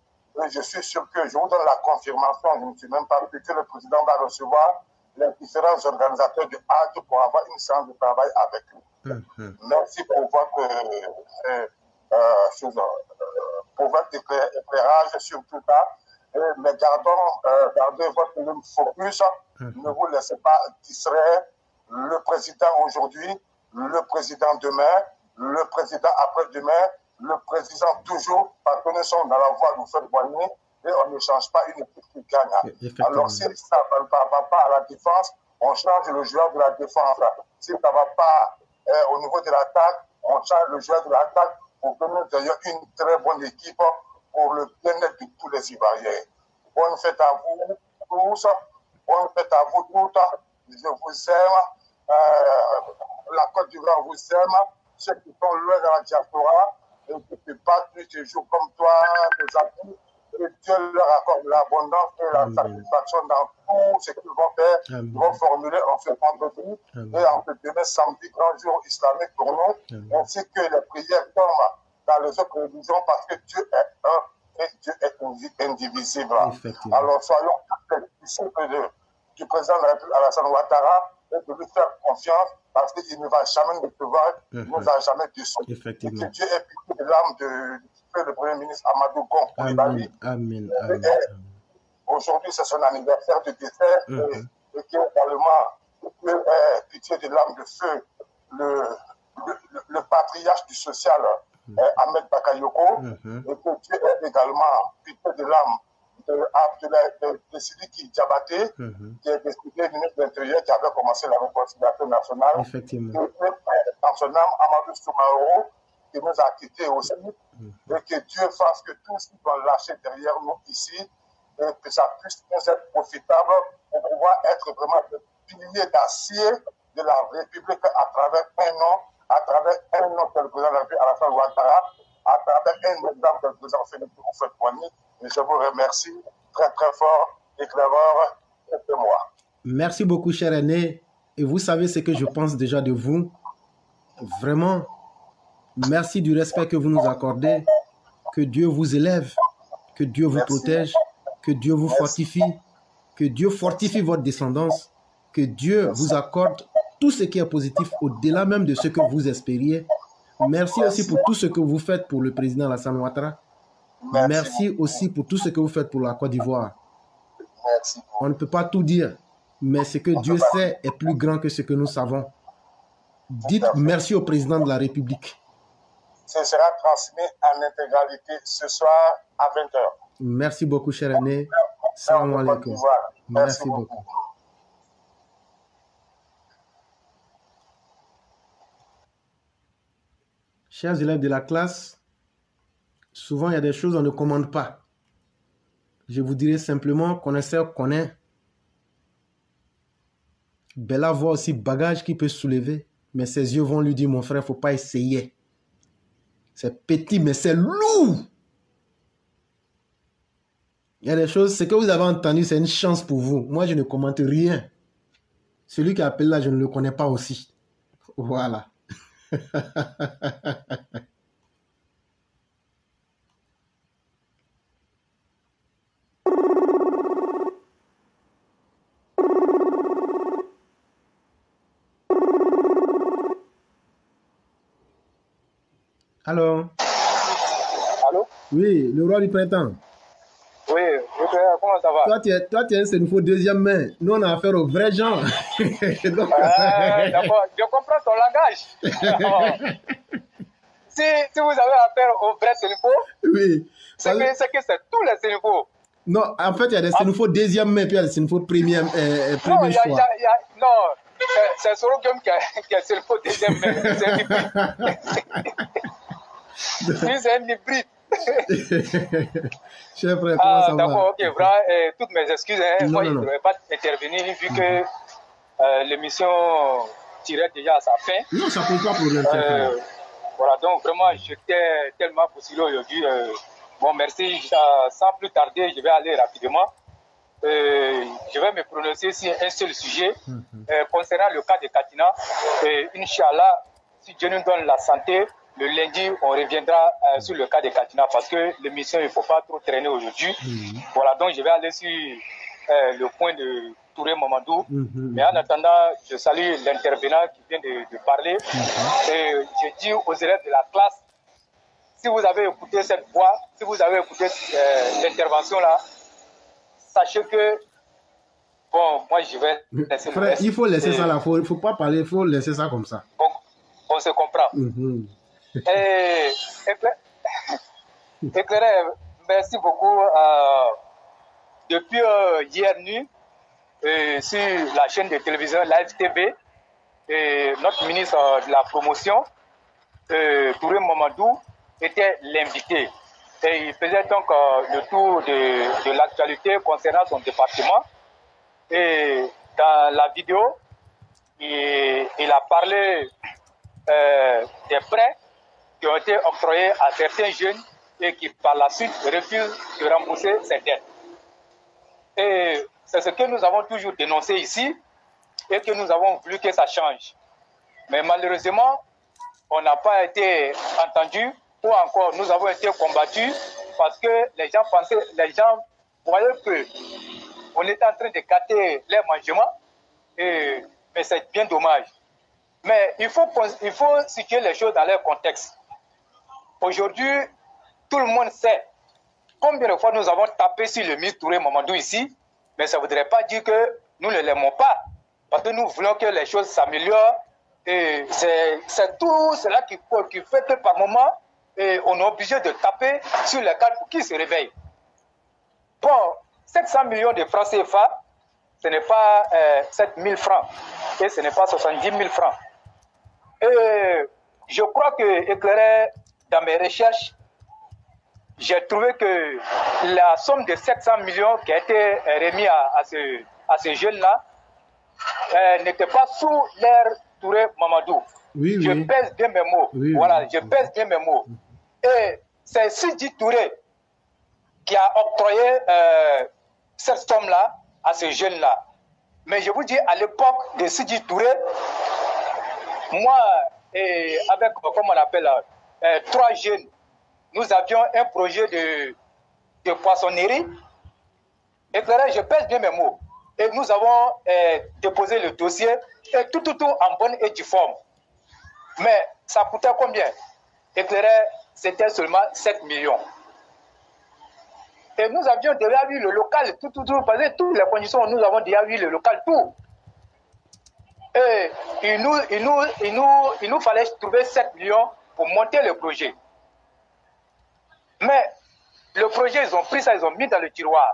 Et je suis sûr que je vous donne la confirmation, je ne suis même pas sûr que le président va recevoir les différents organisateurs du Hajj pour avoir une séance de travail avec eux. Merci pour votre éclairage sur tout ça. Mais gardez votre focus, ne vous laissez pas distraire. Le président aujourd'hui, le président demain, le président après-demain, le président toujours, parce que nous sommes dans la voie de faire gagner et on ne change pas une équipe qui gagne. Alors si ça ne va pas à la défense, on change le joueur de la défense. Si ça ne va pas au niveau de l'attaque, on change le joueur de l'attaque pour que nous ayons une très bonne équipe pour le bien-être de tous les Ivoiriens. Bonne fête à vous tous, bonne fête à vous toutes. Je vous aime. La Côte d'Ivoire vous aime. Ceux qui sont loin dans la diaspora et qui se battent tous les jours comme toi, les amis, que Dieu leur accorde l'abondance et la satisfaction dans tout ce qu'ils vont faire. Ils vont formuler en ce vendredi et en ce demain samedi, grand jour islamique pour nous, ainsi que les prières tombent dans les autres religions parce que Dieu est un et Dieu est indivisible. Alors soyons disciples du président de la République Alassane Ouattara et de lui faire confiance parce qu'il ne va jamais nous décevoir, il ne nous a jamais déçus. Et que Dieu ait pitié de l'âme de le Premier ministre Amadou Gon Coulibaly. Amen. Aujourd'hui, c'est son anniversaire de décès et qu'également, Dieu ait pitié de l'âme de feu, le patriarche du social, Ahmed Bakayoko, et que Dieu ait également pitié de l'âme de Sidiki Diabaté, qui est décidé ministre de l'Intérieur, qui avait commencé la réconciliation nationale. Effectivement. Et dans son âme, Amadou Soumaoro, qui nous a quittés aussi, et que Dieu fasse que tout ce qui doit lâcher derrière nous ici, et que ça puisse nous être profitable pour pouvoir être vraiment le pilier d'acier de la République à travers un nom, à travers un nom que le président de la République, Alassane Ouattara, à travers un exemple que le président Félix Houphouët-Boigny. Et je vous remercie très très fort, éclaireur, et moi. Merci beaucoup, cher aîné. Et vous savez ce que je pense déjà de vous. Vraiment, merci du respect que vous nous accordez. Que Dieu vous élève, que Dieu vous protège, que Dieu vous fortifie, que Dieu fortifie votre descendance, que Dieu vous accorde tout ce qui est positif au-delà même de ce que vous espériez. Merci aussi pour tout ce que vous faites pour le président Alassane Ouattara. Merci aussi pour tout ce que vous faites pour la Côte d'Ivoire. On ne peut pas tout dire, mais ce que Dieu sait est plus grand que ce que nous savons. Dites merci au président de la République. Ce sera transmis en intégralité ce soir à 20h. Merci beaucoup, cher aîné. Salam alaikum. Merci beaucoup. Chers élèves de la classe, souvent il y a des choses qu'on ne commande pas. Je vous dirai simplement, connaisseur connaît. Bella voit aussi bagage qui peut soulever, mais ses yeux vont lui dire, mon frère, il ne faut pas essayer. C'est petit, mais c'est lourd. Il y a des choses, ce que vous avez entendu, c'est une chance pour vous. Moi, je ne commente rien. Celui qui appelle là, je ne le connais pas aussi. Voilà. Allô? Allô? Oui, le roi du printemps. Oui, comment ça va? Toi, tu es un Sénéfo deuxième main. Nous, on a affaire aux vrais gens. Donc... D'accord, je comprends ton langage. Si vous avez affaire aux vrais Sénéfo, oui. C'est que c'est tous les Sénéfos. Non, en fait, il y a des Sénéfos deuxième main, puis il y a des Sénéfos premier choix. Non, c'est Soro Guillaume qui est Sénéfo deuxième main. C'est un hybride. Cher frère, comment ça va? D'accord, ok, vraiment, toutes mes excuses. Moi, je ne devrais pas intervenir vu que l'émission tirait déjà à sa fin. Non, ça ne pose pas problème. Voilà, donc vraiment, j'étais tellement postulé aujourd'hui. Bon, merci. Sans plus tarder, je vais aller rapidement. Je vais me prononcer sur un seul sujet concernant le cas de Katina. Inch'Allah, si Dieu nous donne la santé, le lundi, on reviendra sur le cas de Katina parce que l'émission, il ne faut pas trop traîner aujourd'hui. Voilà, donc je vais aller sur le point de Touré Mamadou. Mais en attendant, je salue l'intervenant qui vient de parler. Et je dis aux élèves de la classe, si vous avez écouté cette voix, si vous avez écouté l'intervention là, sachez que, bon, moi je vais laisser frère, le reste. Il faut laisser ça là, il ne faut pas parler, il faut laisser ça comme ça. On se comprend. Éclairé, merci beaucoup. Depuis hier nuit, sur la chaîne de télévision Live TV, notre ministre de la promotion, Touré Mamadou, était l'invité. Et il faisait donc le tour de l'actualité concernant son département. Et dans la vidéo, il a parlé des prêts qui ont été octroyés à certains jeunes et qui par la suite refusent de rembourser ces dettes. Et c'est ce que nous avons toujours dénoncé ici et que nous avons voulu que ça change. Mais malheureusement, on n'a pas été entendus ou encore nous avons été combattus parce que les gens voyaient que on était en train de gâter les mangements, mais c'est bien dommage. Mais il faut situer les choses dans leur contexte. Aujourd'hui, tout le monde sait combien de fois nous avons tapé sur le ministre Touré Mamadou ici, mais ça ne voudrait pas dire que nous ne l'aimons pas, parce que nous voulons que les choses s'améliorent. Et c'est tout cela qui fait que par moment, on est obligé de taper sur les cadres pour qu'ils se réveillent. Bon, 700 millions de francs CFA, ce n'est pas 7 000 francs et ce n'est pas 70 000 francs. Et je crois que, éclairé dans mes recherches, j'ai trouvé que la somme de 700 millions qui a été remise à ces jeunes-là n'était pas sous l'ère Touré Mamadou. Oui, je pèse bien mes mots. Oui, voilà, je pèse bien mes mots. Et c'est Sidi Touré qui a octroyé cette somme-là à ces jeunes-là. Mais je vous dis, à l'époque de Sidi Touré, moi, avec, comment on appelle, 3 jeunes, nous avions un projet de poissonnerie. Éclairé, je pèse bien mes mots. Et nous avons déposé le dossier, et tout en bonne et due forme. Mais ça coûtait combien? Éclairé, c'était seulement 7 millions. Et nous avions déjà vu le local, parce que toutes les conditions, nous avons déjà vu le local, tout. Et il nous fallait trouver 7 millions pour monter le projet. Mais le projet, ils ont pris ça, ils ont mis dans le tiroir.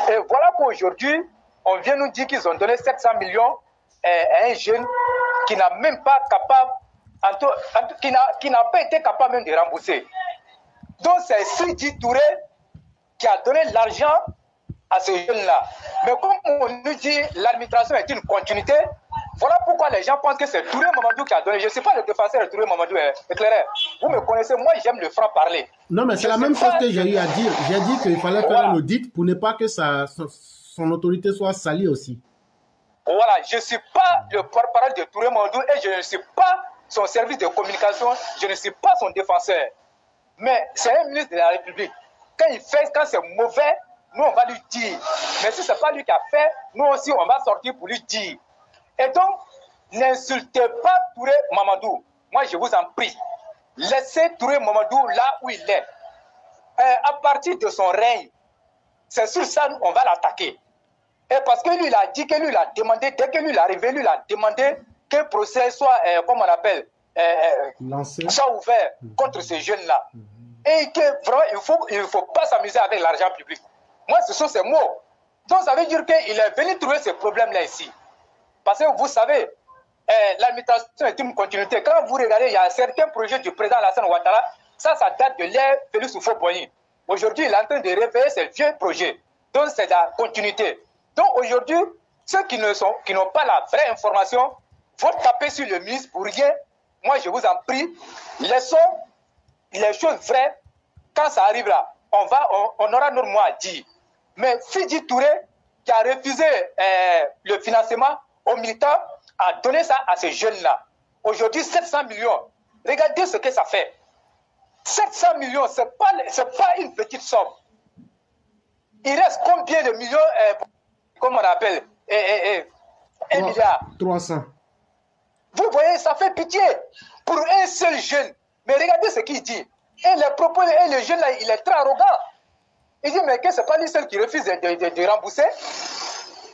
Et voilà qu'aujourd'hui, on vient nous dire qu'ils ont donné 700 millions à un jeune qui n'a même pas capable, qui n'a pas été capable même de rembourser. Donc c'est Sidi Touré qui a donné l'argent à ces jeunes-là. Mais comme on nous dit l'administration est une continuité, voilà pourquoi les gens pensent que c'est Touré Mamadou qui a donné. Je ne suis pas le défenseur de Touré Mamadou, éclairé. Vous me connaissez, moi j'aime le franc-parler. Non, mais c'est la même chose que j'ai eu à dire. J'ai dit qu'il fallait faire un audit pour ne pas que son autorité soit salie aussi. Voilà, je ne suis pas le porte-parole de Touré Mamadou et je ne suis pas son service de communication, je ne suis pas son défenseur. Mais c'est un ministre de la République. Quand c'est mauvais, nous on va lui dire. Mais si ce n'est pas lui qui a fait, nous aussi on va sortir pour lui dire. Et donc, n'insultez pas Touré Mamadou. Moi je vous en prie. Laissez Touré Mamadou là où il est. À partir de son règne, c'est sur ça qu'on va l'attaquer. Et parce que lui, il a dit que lui, il a demandé, dès que lui, il est arrivé, lui, il a demandé que le procès soit, comment on appelle, soit ouvert contre ces jeunes-là. Et que vraiment, il ne faut pas s'amuser avec l'argent public. Moi, ce sont ces mots. Donc, ça veut dire qu'il est venu trouver ce problème-là ici. Parce que vous savez, l'administration est une continuité. Quand vous regardez, il y a certains projets du président Alassane Ouattara, ça date de l'ère Félix Houphouët-Boigny. Aujourd'hui, il est en train de réveiller ces vieux projets. Donc, c'est la continuité. Donc, aujourd'hui, ceux qui n'ont pas la vraie information vont taper sur le ministre pour rien. Moi, je vous en prie, laissons les choses vraies. Quand ça arrivera, on aura notre mot à dire. Mais Sidi Touré, qui a refusé le financement aux militants, a donné ça à ces jeunes-là. Aujourd'hui, 700 millions. Regardez ce que ça fait. 700 millions, ce n'est pas une petite somme. Il reste combien de millions, comme on appelle, 1 milliard 300. Vous voyez, ça fait pitié pour un seul jeune. Mais regardez ce qu'il dit. Et les propos, et le jeune là, il est très arrogant. Il dit, mais que ce n'est pas lui seul qui refuse de rembourser.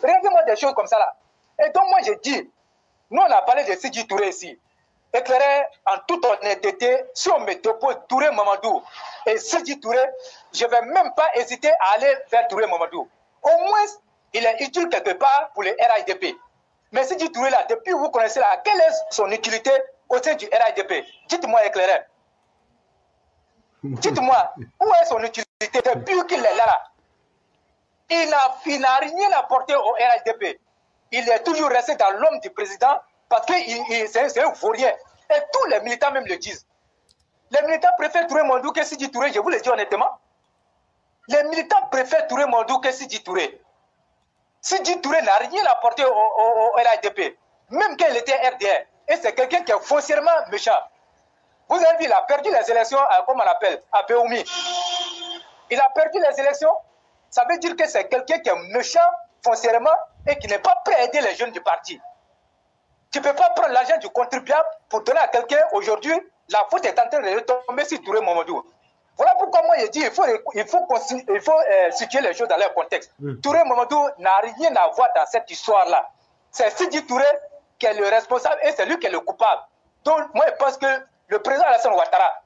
Regardez-moi des choses comme ça là. Et donc moi, je dis, nous on a parlé de Sidi Touré ici. Éclairé en toute honnêteté, si on me dépose Touré Mamadou et Sidi Touré, je ne vais même pas hésiter à aller vers Touré Mamadou. Au moins, il est utile quelque part pour le RIDP. Mais Sidi Touré là, depuis que vous connaissez là, quelle est son utilité au sein du RIDP? Dites-moi, éclairé. Dites-moi, où est son utilité depuis qu'il est là? Il n'a rien apporté au RIDP. Il est toujours resté dans l'homme du président parce que c'est un vaurien. Et tous les militants même le disent. Les militants préfèrent Touré Mamadou que Sidi Touré, je vous le dis honnêtement. Les militants préfèrent Touré Mamadou que Sidi Touré. Sidi Touré n'a rien apporté au RIDP, même quand il était RDR. Et c'est quelqu'un qui est foncièrement méchant. Vous avez vu, il a perdu les élections, comme on appelle, à Péoumi. Il a perdu les élections. Ça veut dire que c'est quelqu'un qui est méchant foncièrement et qui n'est pas prêt à aider les jeunes du parti. Tu ne peux pas prendre l'argent du contribuable pour donner à quelqu'un. Aujourd'hui, la faute est en train de tomber sur Touré Mamadou. Voilà pourquoi moi je dis il faut situer les choses dans leur contexte. Touré Mamadou n'a rien à voir dans cette histoire-là. C'est Sidi Touré qui est le responsable et c'est lui qui est le coupable. Donc moi je pense que le président Alassane Ouattara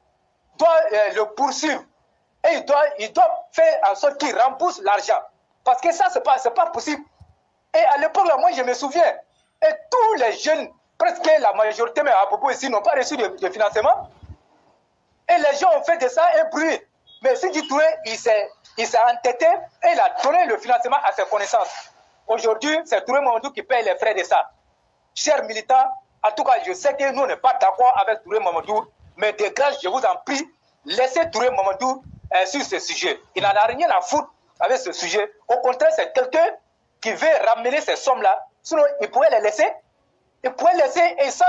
doit le poursuivre et il doit faire en sorte qu'il rembourse l'argent. Parce que ça, c'est pas possible. Et à l'époque, là, moi je me souviens, et tous les jeunes, presque la majorité, mais à propos ici, n'ont pas reçu de financement. Et les gens ont fait de ça un bruit. Mais Sidi Touré, il s'est entêté et il a donné le financement à ses connaissances. Aujourd'hui, c'est Touré Mamadou qui paye les frais de ça. Chers militants, en tout cas, je sais que nous n'est pas d'accord avec Touré Mamadou, mais de grâce, je vous en prie, laissez Touré Mamadou sur ce sujet. Il n'en a rien à foutre avec ce sujet. Au contraire, c'est quelqu'un qui veut ramener ces sommes-là. Sinon, il pourrait les laisser. Il pourrait laisser et sans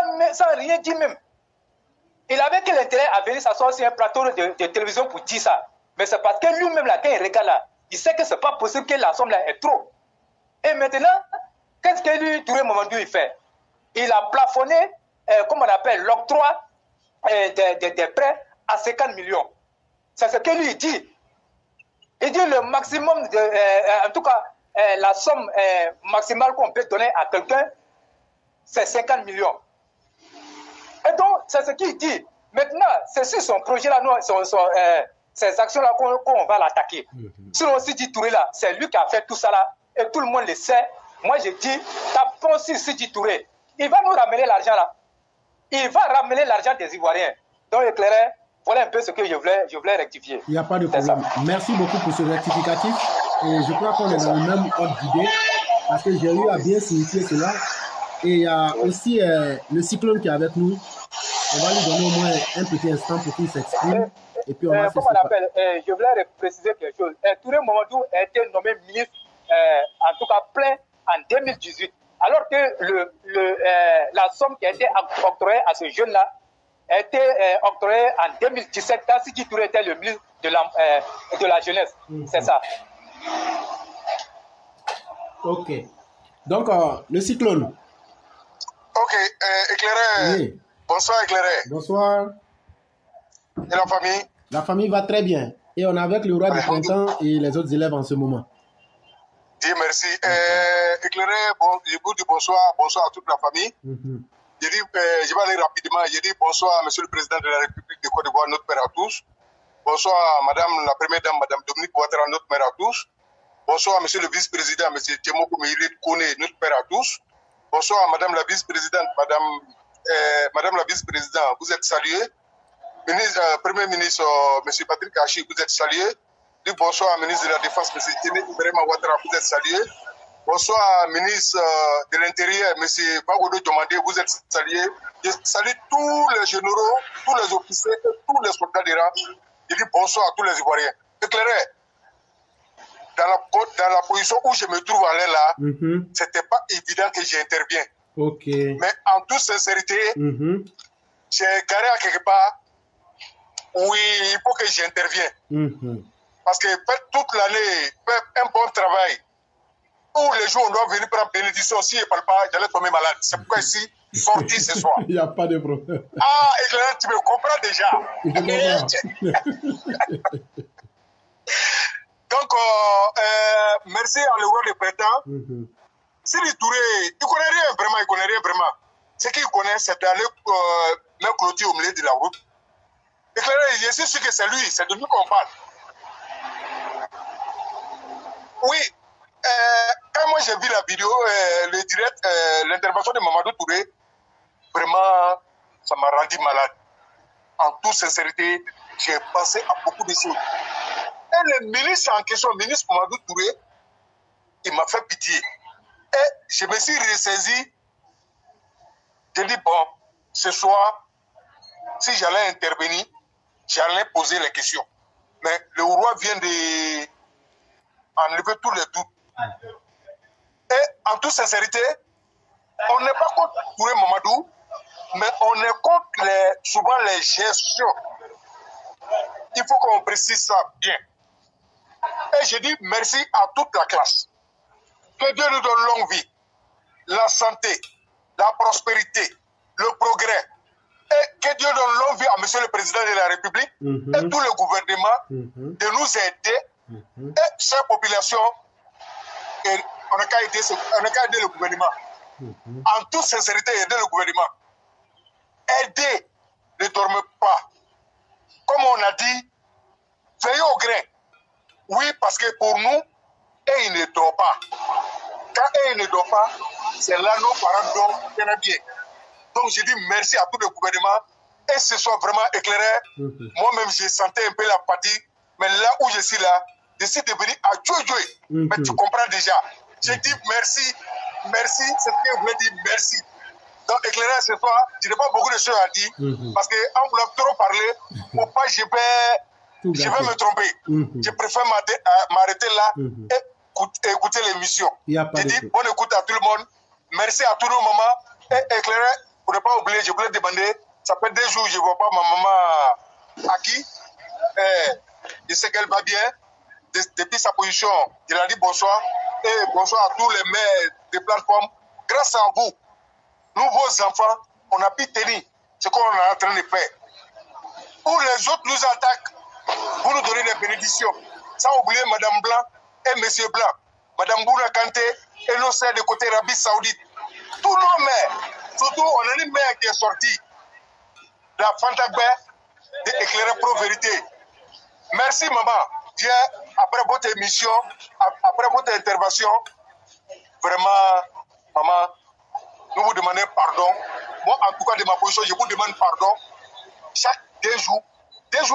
rien dire même. Il avait quel intérêt à venir s'asseoir sur un plateau de télévision pour dire ça? Mais c'est parce que lui-même, là, quand il regarde là, il sait que ce n'est pas possible que la somme là est trop. Et maintenant, qu'est-ce que lui, Touré Mamadou, il fait? Il a plafonné, comme on appelle, l'octroi des prêts à 50 millions. C'est ce que lui, il dit. Il dit le maximum, en tout cas, la somme maximale qu'on peut donner à quelqu'un, c'est 50 millions. Et donc, c'est ce qu'il dit. Maintenant, c'est sur son projet-là, ces actions-là qu'on va l'attaquer. Sinon, Sidi Touré, là, c'est lui qui a fait tout ça, là, et tout le monde le sait. Moi, je dis, tapons sur Sidi Touré. Il va nous ramener l'argent, là. Il va ramener l'argent des Ivoiriens. Donc, éclairé, voilà un peu ce que je voulais rectifier. Il n'y a pas de problème. Merci beaucoup pour ce rectificatif. Et je crois qu'on est dans le même ordre d'idée, parce que j'ai eu à bien signifier cela. Et il y a aussi le cyclone qui est avec nous. On va lui donner au moins un petit instant pour qu'il s'exprime. Et puis on va comment on appelle, je voulais préciser quelque chose. Touré Mamadou a été nommé ministre, en tout cas plein, en 2018. Alors que la somme qui a été octroyée à ce jeune-là a été octroyée en 2017, quand Sidi Touré était le ministre de la jeunesse. C'est ça. Ok. Donc, le cyclone. Ok, éclairé. Oui. Bonsoir, éclairé. Bonsoir. Et la famille? La famille va très bien. Et on est avec le roi du printemps et les autres élèves en ce moment. Dieu merci. Éclairé, je vous dis bonsoir à toute la famille. Je vais aller rapidement. Je dis bonsoir à Monsieur le Président de la République de Côte d'Ivoire, notre père à tous. Bonsoir à Madame la Première Dame, Madame Dominique Ouattara, notre mère à tous. Bonsoir à Monsieur le Vice-président, Monsieur Tchemoko Meïli Kone, notre père à tous. Bonsoir à Madame la Vice-présidente, Madame la Vice-présidente, vous êtes saluée. Premier ministre, Monsieur Patrick Hachi, vous êtes salué. Bonsoir à ministre de la Défense, Monsieur Téné Ibrahima Ouattara, vous êtes salué. Bonsoir, ministre de l'Intérieur, M. Bagodo Diomandé, vous êtes salué. Je salue tous les généraux, tous les officiers et tous les soldats des rangs. Je dis bonsoir à tous les Ivoiriens. Éclairé, dans la position où je me trouve à l'air là, c'était pas évident que j'intervienne. Okay. Mais en toute sincérité, j'ai garé à quelque part. Oui, il faut que j'intervienne. Parce que toute l'année, faire un bon travail. Tous les jours, on doit venir prendre bénédiction. Si je ne parle pas, j'allais tomber malade. C'est pourquoi ici, sorti ce soir. Il n'y a pas de problème. Ah, éclairé, tu me comprends déjà. Donc, merci à le roi de printemps. Sidi Touré, il ne connaît rien vraiment, il connaît rien vraiment. Ce qu'il connaît, c'est d'aller mettre clôture au milieu de la route. Éclairé, je suis sûr que c'est lui, c'est de lui qu'on parle. Oui. Quand moi j'ai vu la vidéo, le direct, l'intervention de Mamadou Touré, vraiment, ça m'a rendu malade. En toute sincérité, j'ai pensé à beaucoup de choses. Et le ministre en question, le ministre Mamadou Touré, il m'a fait pitié. Et je me suis ressaisi. J'ai dit, bon, ce soir, si j'allais intervenir, j'allais poser les questions. Mais le roi vient de enlever tous les doutes. Et en toute sincérité, on n'est pas contre Touré Mamadou, mais on est contre souvent les gestions. Il faut qu'on précise ça bien. Et je dis merci à toute la classe. Que Dieu nous donne longue vie, la santé, la prospérité, le progrès. Et que Dieu donne longue vie à Monsieur le Président de la République et tout le gouvernement de nous aider. Et chère population, on n'a qu'à aider le gouvernement. En toute sincérité, aider le gouvernement. Aider, ne dormez pas. Comme on a dit, veillez au grain. Oui, parce que pour nous, il ne dort pas. Quand il ne dort pas, c'est là nos parents dorment bien. Donc je dis merci à tout le gouvernement et ce soit vraiment éclairé. Moi-même, je sentais un peu la fatigue, mais là où je suis là, je suis devenu à Joy. Mais tu comprends déjà. Je dis merci, merci, c'est ce que je voulais dire, merci. Donc éclairé ce soir, je n'ai pas beaucoup de choses à dire, parce qu'en voulant trop parler, pour pas je vais me tromper. Je préfère m'arrêter là et écouter l'émission. Je dis bonne écoute à tout le monde. Merci à tous nos mamans. Et éclairé, pour ne pas oublier, je voulais demander, ça fait 2 jours que je ne vois pas ma maman Aki. Je sais qu'elle va bien. Depuis sa position, je lui ai dit bonsoir. Et bonsoir à tous les maires des plateformes. Grâce à vous, nous, vos enfants, on a pu tenir ce qu'on est en train de faire. Où les autres nous attaquent, vous nous donnez des bénédictions. Sans oublier Madame Blanc et Monsieur Blanc, Madame Bouna Kanté et nos sœurs de côté Arabie Saoudite. Tous nos maires, surtout on a une mère qui est sortie, la Fantagbe d'éclairer Pro Vérité. Merci maman. Après votre émission, après votre intervention, vraiment, maman, nous vous demandons pardon. Moi, en tout cas, de ma position, je vous demande pardon. Chaque 2 jours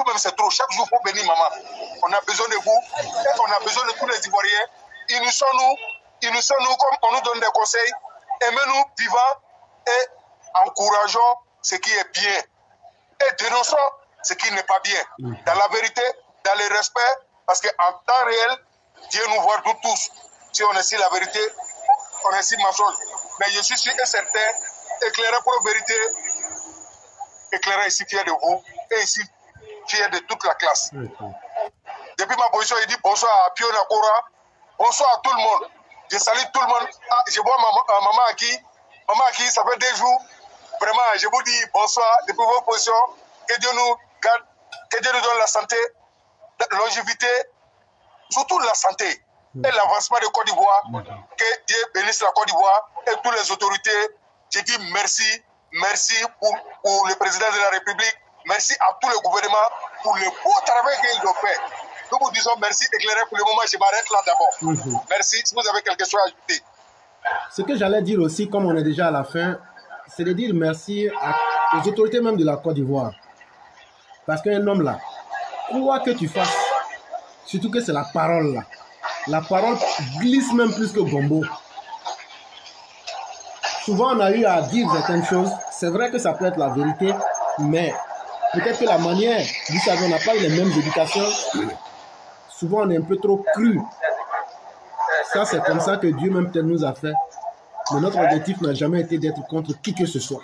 même c'est trop. Chaque jour, il faut bénir maman. On a besoin de vous et on a besoin de tous les Ivoiriens. Ils nous sont nous comme on nous donne des conseils. Aimez-nous vivants et encourageons ce qui est bien. Et dénonçons ce qui n'est pas bien. Dans la vérité, dans le respect, parce qu'en temps réel, Dieu nous voit nous tous. Si on est sur la vérité, on est sur mensonge. Mais je suis sûr et certain, éclairé pour la vérité, éclairé ici fier de vous et ici fier de toute la classe. Depuis ma position, il dit bonsoir à Pio Nakora, bonsoir à tout le monde. Je salue tout le monde. Ah, je vois maman Aki. Maman Aki, ça fait 2 jours. Vraiment, je vous dis bonsoir depuis vos positions. Que Dieu nous garde, que Dieu nous donne la santé, la longévité, surtout la santé et l'avancement de Côte d'Ivoire. Que Dieu bénisse la Côte d'Ivoire et toutes les autorités. Je dis merci, merci pour le président de la République. Merci à tout le gouvernement pour le beau travail qu'ils ont fait. Nous vous disons merci, éclairé pour le moment. Je m'arrête là d'abord. Merci. Si vous avez quelque chose à ajouter. Ce que j'allais dire aussi, comme on est déjà à la fin, c'est de dire merci aux autorités même de la Côte d'Ivoire. Parce qu'un homme là, quoi que tu fasses, surtout que c'est la parole là, la parole glisse même plus que Gombo. Souvent on a eu à dire certaines choses, c'est vrai que ça peut être la vérité, mais peut-être que la manière, vous savez, on n'a pas eu les mêmes éducations, souvent on est un peu trop cru. Ça c'est comme ça que Dieu même peut-être nous a fait. Mais notre objectif n'a jamais été d'être contre qui que ce soit.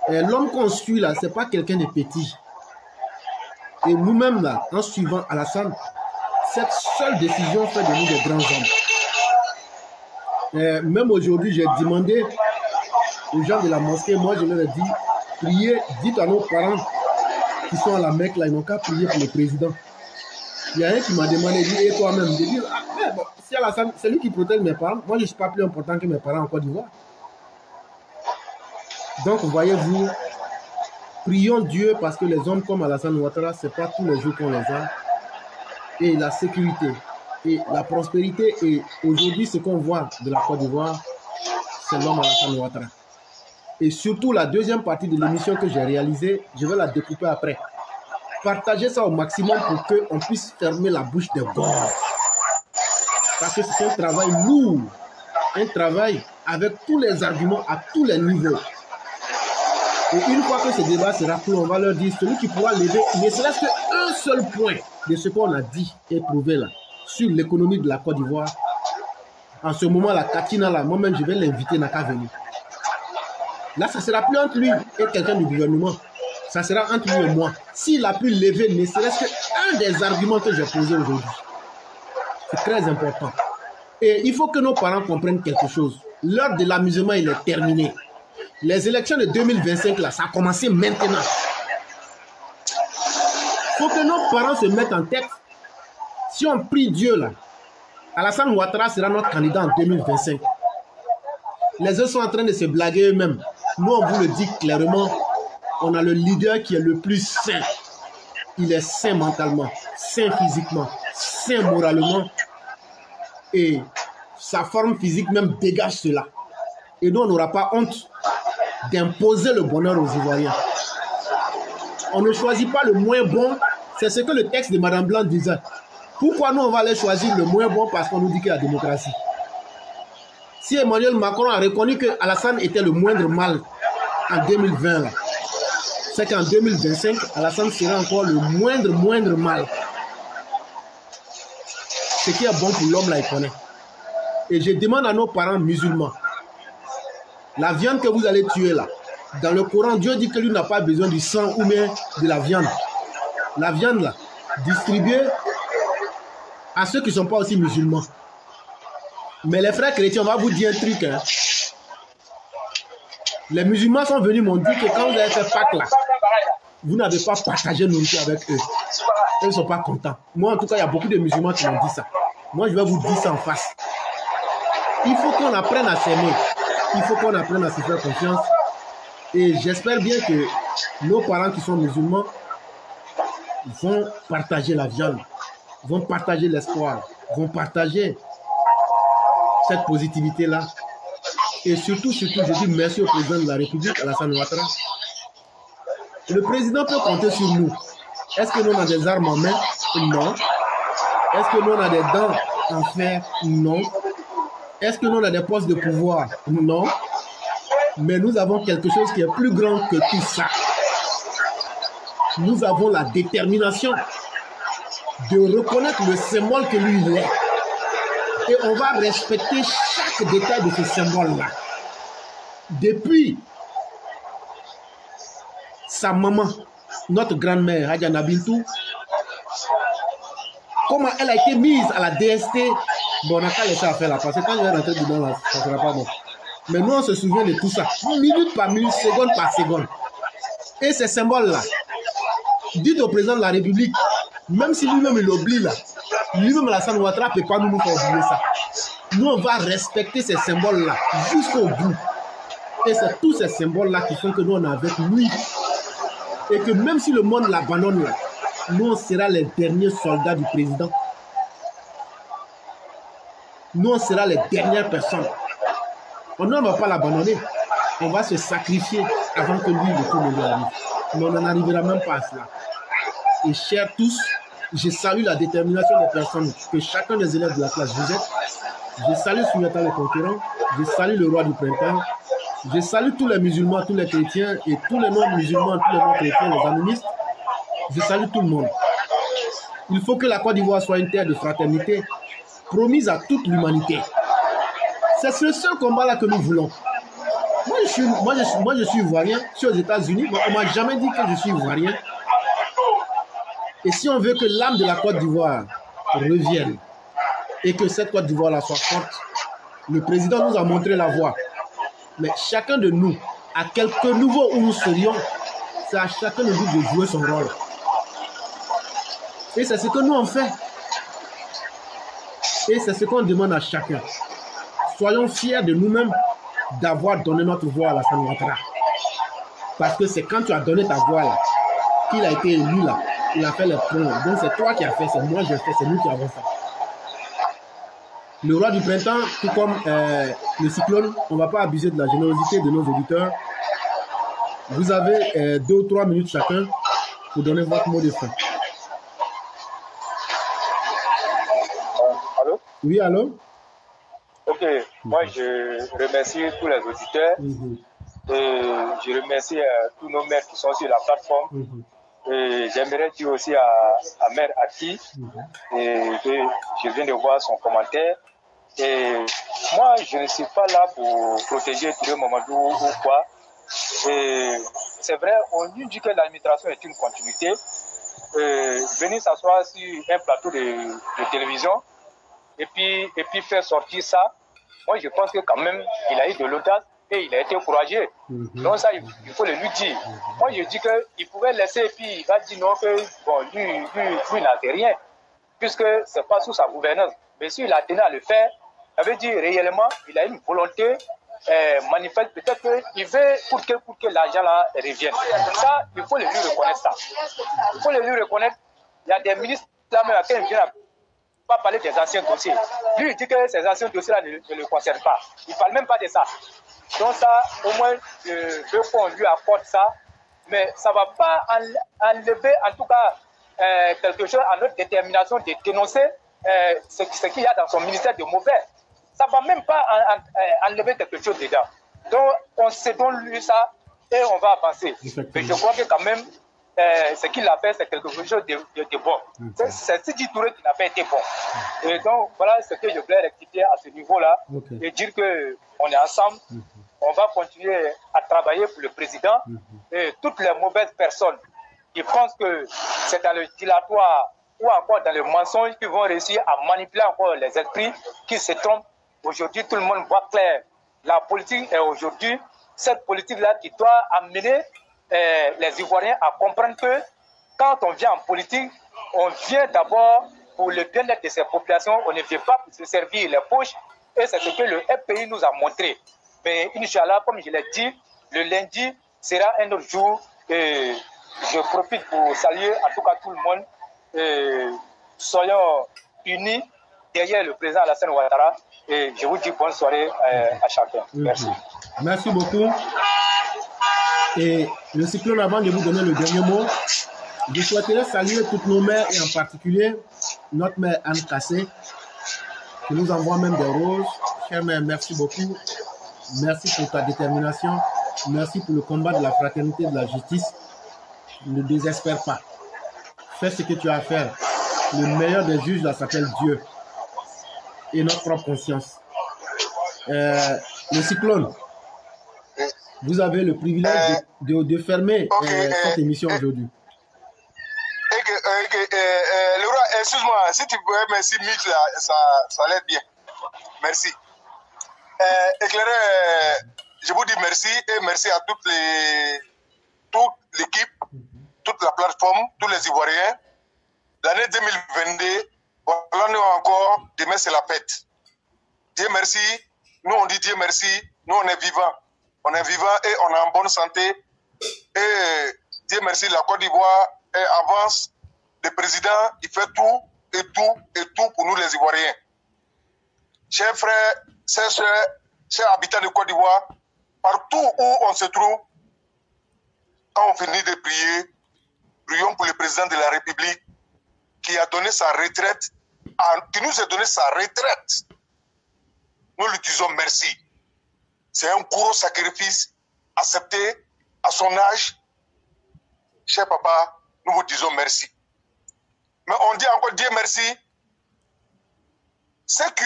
L'homme qu'on suit là, c'est pas quelqu'un de petit. Et nous-mêmes là, en suivant Alassane, cette seule décision fait de nous des grands hommes. Même aujourd'hui, j'ai demandé aux gens de la mosquée, moi je leur ai dit, priez, dites à nos parents qui sont à la Mecque là, ils n'ont qu'à prier pour le président. Il y a un qui m'a demandé, il dit, et toi-même, de dire, ah, bon, si Alassane, c'est lui qui protège mes parents, moi je ne suis pas plus important que mes parents en Côte d'Ivoire. Donc, voyez-vous, prions Dieu parce que les hommes comme Alassane Ouattara, ce n'est pas tous les jours qu'on les a. Et la sécurité et la prospérité, et aujourd'hui, ce qu'on voit de la Côte d'Ivoire, c'est l'homme Alassane Ouattara. Et surtout, la deuxième partie de l'émission que j'ai réalisée, je vais la découper après. Partagez ça au maximum pour qu'on puisse fermer la bouche des gorges. Parce que c'est un travail lourd, un travail avec tous les arguments à tous les niveaux. Et une fois que ce débat sera clos, on va leur dire, celui qui pourra lever ne serait-ce qu'un seul point de ce qu'on a dit et prouvé là, sur l'économie de la Côte d'Ivoire. En ce moment, la Katina là, moi-même, je vais l'inviter, n'a qu'à venir. Là, ça ne sera plus entre lui et quelqu'un du gouvernement. Ça sera entre lui et moi. S'il a pu lever ne serait-ce qu'un des arguments que j'ai posés aujourd'hui. C'est très important. Et il faut que nos parents comprennent quelque chose. L'heure de l'amusement, il est terminé. Les élections de 2025, là, ça a commencé maintenant. Il faut que nos parents se mettent en tête. Si on prie Dieu, là, Alassane Ouattara sera notre candidat en 2025. Les autres sont en train de se blaguer eux-mêmes. Nous, on vous le dit clairement, on a le leader qui est le plus sain. Il est sain mentalement, sain physiquement, sain moralement. Et sa forme physique même dégage cela. Et nous, on n'aura pas honte d'imposer le bonheur aux Ivoiriens. On ne choisit pas le moins bon. C'est ce que le texte de Mme Blanc disait. Pourquoi nous, on va aller choisir le moins bon parce qu'on nous dit qu'il y a la démocratie? Si Emmanuel Macron a reconnu que Alassane était le moindre mal en 2020, c'est qu'en 2025, Alassane sera encore le moindre mal. Ce qui est bon pour l'homme, là, il connaît. Et je demande à nos parents musulmans, la viande que vous allez tuer là, dans le Coran, Dieu dit que lui n'a pas besoin du sang ou bien de la viande. La viande là, distribuée à ceux qui ne sont pas aussi musulmans. Mais les frères chrétiens, on va vous dire un truc. Hein. Les musulmans sont venus m'ont dit que quand vous avez fait Pâques là, vous n'avez pas partagé nourriture avec eux. Ils ne sont pas contents. Moi, en tout cas, il y a beaucoup de musulmans qui m'ont dit ça. Moi, je vais vous dire ça en face. Il faut qu'on apprenne à s'aimer. Il faut qu'on apprenne à se faire confiance. Et j'espère bien que nos parents qui sont musulmans vont partager la viande, vont partager l'espoir, vont partager cette positivité-là. Et surtout, je dis merci au président de la République, Alassane Ouattara. Le président peut compter sur nous. Est-ce que nous avons des armes en main? Non. Est-ce que nous avons des dents en fer? Non. Est-ce que nous avons des postes de pouvoir? Non. Mais nous avons quelque chose qui est plus grand que tout ça. Nous avons la détermination de reconnaître le symbole que lui il est. Et on va respecter chaque détail de ce symbole-là. Depuis sa maman, notre grand-mère, Hadja Nabiltou, comment elle a été mise à la DST, bon, on n'a pas laissé à faire là, parce que quand je vais rentrer dedans, là, ça ne sera pas bon. Mais nous, on se souvient de tout ça, minute par minute, seconde par seconde. Et ces symboles-là, dites au président de la République, même si lui-même il oublie là, lui-même Alassane Ouattara ne peut pas nous faire oublier ça. Nous, on va respecter ces symboles-là jusqu'au bout. Et c'est tous ces symboles-là qui font que nous, on est avec lui. Et que même si le monde l'abandonne là, nous, on sera les derniers soldats du président. Nous, on sera les dernières personnes. On ne va pas l'abandonner. On va se sacrifier avant que lui, le coup ne lui arrive. Mais on n'en arrivera même pas à cela. Et chers tous, je salue la détermination des personnes que chacun des élèves de la classe vous êtes. Je salue Soumeta le conquérant. Je salue le roi du printemps. Je salue tous les musulmans, tous les chrétiens et tous les non-musulmans, tous les non-chrétiens, les animistes. Je salue tout le monde. Il faut que la Côte d'Ivoire soit une terre de fraternité promise à toute l'humanité. C'est ce seul combat-là que nous voulons. Moi, je suis ivoirien, je suis aux États-Unis, mais on ne m'a jamais dit que je suis ivoirien. Et si on veut que l'âme de la Côte d'Ivoire revienne et que cette Côte d'Ivoire soit forte, le président nous a montré la voie. Mais chacun de nous, à quelque niveau où nous serions, c'est à chacun de nous de jouer son rôle. Et c'est ce que nous on fait. Et c'est ce qu'on demande à chacun. Soyons fiers de nous-mêmes d'avoir donné notre voix à Alassane Ouattara. Parce que c'est quand tu as donné ta voix là, qu'il a été élu là, il a fait les points. Donc c'est toi qui as fait, c'est moi qui ai fait, c'est nous qui avons fait. Le roi du printemps, tout comme le cyclone, on ne va pas abuser de la générosité de nos auditeurs. Vous avez 2 ou 3 minutes chacun pour donner votre mot de fin. Allô? Oui, allô? Ok, moi je remercie tous les auditeurs et je remercie tous nos maires qui sont sur la plateforme. Et j'aimerais dire aussi à Mère Ati et que je viens de voir son commentaire. Et moi, je ne suis pas là pour protéger Touré Mamadou ou quoi. Et c'est vrai, on nous dit que l'administration est une continuité. Venir s'asseoir sur un plateau de télévision et puis faire sortir ça, moi je pense que quand même il a eu de l'audace et il a été courageux. Donc ça, il faut le lui dire. Moi je dis qu'il pouvait laisser et puis il va dire non, que bon, lui n'a fait rien, puisque ce n'est pas sous sa gouvernance. Mais s'il a tenu à le faire, ça veut dire réellement il a une volonté manifeste, peut-être qu'il veut pour que l'argent là revienne. Ça, il faut le lui reconnaître ça. Il faut le lui reconnaître. Il y a des ministres là même à qui il ne vient pas parler des anciens dossiers. Lui, il dit que ces anciens dossiers-là ne le concernent pas. Il ne parle même pas de ça. Donc ça, au moins, le fond lui accorde ça. Mais ça ne va pas enlever, en tout cas, quelque chose à notre détermination de dénoncer ce qu'il y a dans son ministère de mauvais. Ça ne va même pas enlever quelque chose dedans. Donc, on se donne lui ça et on va avancer. Mais je crois que quand même, ce qu'il a fait, c'est quelque chose de bon. C'est Sidi Touré qui n'a pas été bon. Et donc, voilà ce que je voulais rectifier à ce niveau-là et dire qu'on est ensemble. On va continuer à travailler pour le président et toutes les mauvaises personnes qui pensent que c'est dans le dilatoire ou encore dans le mensonge qui vont réussir à manipuler encore les esprits qui se trompent. Aujourd'hui, tout le monde voit clair. La politique est aujourd'hui cette politique-là qui doit amener les Ivoiriens à comprendre que quand on vient en politique, on vient d'abord pour le bien-être de ces populations, on ne vient pas pour se servir les poches, et c'est ce que le FPI nous a montré. Mais Inch'Allah, comme je l'ai dit, le lundi sera un autre jour, et je profite pour saluer en tout cas tout le monde. Soyons unis derrière le président Alassane Ouattara. Et je vous dis bonne soirée à chacun. Merci. Merci beaucoup. Et le cyclone, avant de vous donner le dernier mot, je souhaiterais saluer toutes nos mères et en particulier notre mère Anne Kassé, qui nous envoie même des roses. Chère mère, merci beaucoup. Merci pour ta détermination. Merci pour le combat de la fraternité et de la justice. Ne désespère pas. Fais ce que tu as à faire. Le meilleur des juges, là, s'appelle Dieu. Et notre propre conscience. Le cyclone, vous avez le privilège de fermer cette émission aujourd'hui. Le roi, excuse-moi, si tu pouvais merci mute là, ça l'aide bien. Merci. Éclairé, je vous dis merci et merci à toute l'équipe, toute la plateforme, tous les Ivoiriens. L'année 2022, voilà nous encore, demain c'est la fête. Dieu merci, nous on dit Dieu merci, nous on est vivants. On est vivants et on est en bonne santé. Et Dieu merci, la Côte d'Ivoire avance. Le président, il fait tout et tout et tout pour nous les Ivoiriens. Chers frères, chers soeurs, chers habitants de Côte d'Ivoire, partout où on se trouve, quand on finit de prier, prions pour le président de la République qui a donné sa retraite, qui nous a donné sa retraite. Nous lui disons merci. C'est un gros sacrifice accepté à son âge. Cher papa, nous vous disons merci. Mais on dit encore Dieu merci. Ceux qui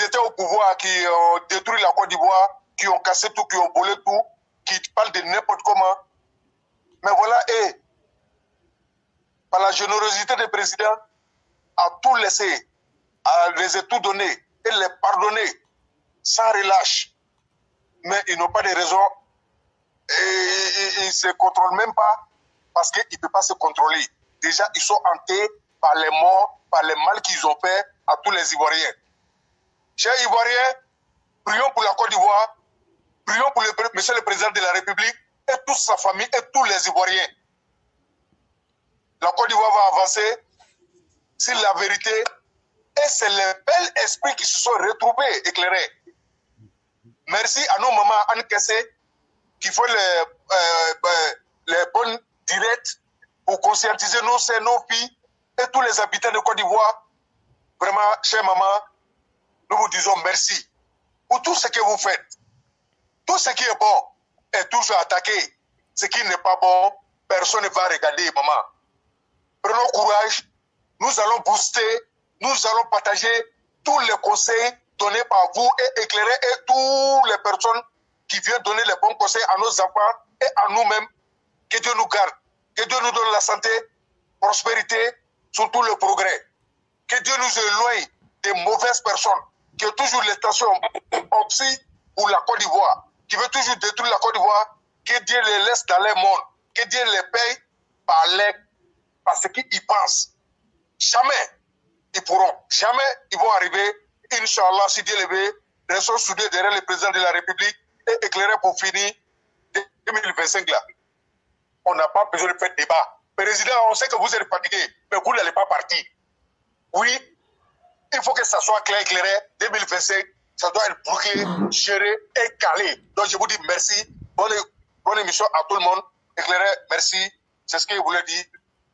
étaient au pouvoir, qui ont détruit la Côte d'Ivoire, qui ont cassé tout, qui ont volé tout, qui parlent de n'importe comment. Mais voilà, et par la générosité du président, a tout laissé, a les a tout donné et les pardonner sans relâche. Mais ils n'ont pas de raison et ils ne se contrôlent même pas parce qu'ils ne peuvent pas se contrôler. Déjà, ils sont hantés par les morts, par les mal qu'ils ont fait à tous les Ivoiriens. Chers Ivoiriens, prions pour la Côte d'Ivoire, prions pour monsieur le président de la République et toute sa famille et tous les Ivoiriens. La Côte d'Ivoire va avancer sur la vérité et c'est les bels esprits qui se sont retrouvés, éclairés. Merci à nos mamans Anne Kassé qui font les bonnes directs pour conscientiser nos sœurs, nos filles et tous les habitants de Côte d'Ivoire. Vraiment, chère maman, nous vous disons merci pour tout ce que vous faites. Tout ce qui est bon est toujours attaqué. Ce qui n'est pas bon, personne ne va regarder, maman. Prenons courage, nous allons booster, nous allons partager tous les conseils donnés par vous et éclairer et toutes les personnes qui viennent donner les bons conseils à nos enfants et à nous-mêmes Que Dieu nous garde. Que Dieu nous donne la santé, prospérité, surtout le progrès. Que Dieu nous éloigne des mauvaises personnes qui ont toujours l'intention obscène pour la Côte d'Ivoire, qui veut toujours détruire la Côte d'Ivoire. Que Dieu les laisse dans les mondes. Que Dieu les paye par ce qu'ils pensent. Jamais ils pourront. Jamais ils vont arriver. Inch'Allah, si Dieu le veut, restons soudés derrière le président de la République et éclairés pour finir 2025 là. On n'a pas besoin de faire débat. Président, on sait que vous êtes fatigué, mais vous n'allez pas partir. Oui, il faut que ça soit clair, éclairé. 2025, ça doit être bouclé, géré et calé. Donc je vous dis merci. Bonne émission à tout le monde. Éclairé, merci. C'est ce que je voulais dire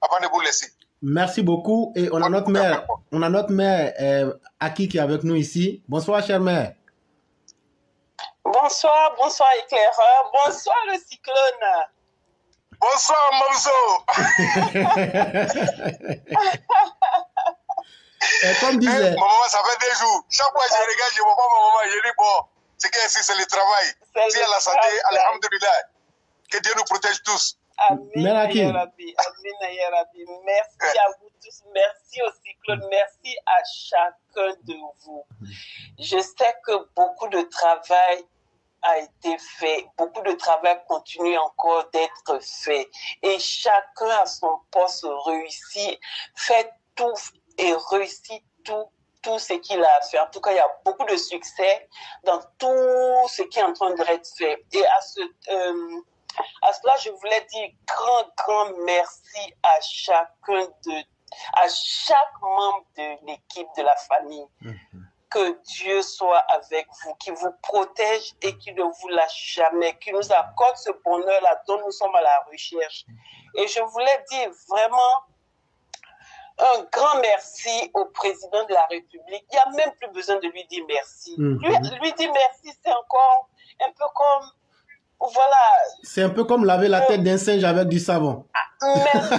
avant de vous laisser. Merci beaucoup. Et on a notre mère. On a notre mère Aki qui est avec nous ici. Bonsoir, chère mère. Bonsoir, bonsoir éclaireur. Bonsoir le cyclone. Bonsoir, Mamzo. Comme disait... Maman, ça fait 2 jours. Chaque fois que je regarde, je vois pas ma maman. Je dis, bon, c'est qu'ici, c'est le travail. Si elle a la santé, alhamdulillah. Que Dieu nous protège tous. Amen, ya Rabbi. Amen, ya Rabbi. Merci à vous tous. Merci au cyclone. Merci à chacun de vous. Je sais que beaucoup de travail a été fait. Beaucoup de travail continue encore d'être fait. Et chacun à son poste réussit, fait tout et réussit tout ce qu'il a à faire. En tout cas, il y a beaucoup de succès dans tout ce qui est en train d'être fait. Et à cela, je voulais dire grand merci à chaque membre de l'équipe, de la famille. Que Dieu soit avec vous, qui vous protège et qui ne vous lâche jamais, qui nous accorde ce bonheur-là dont nous sommes à la recherche. Et je voulais dire vraiment un grand merci au président de la République. Il n'y a même plus besoin de lui dire merci. Lui dire merci, c'est encore un peu comme... Voilà. C'est un peu comme laver la tête d'un singe avec du savon. Merci.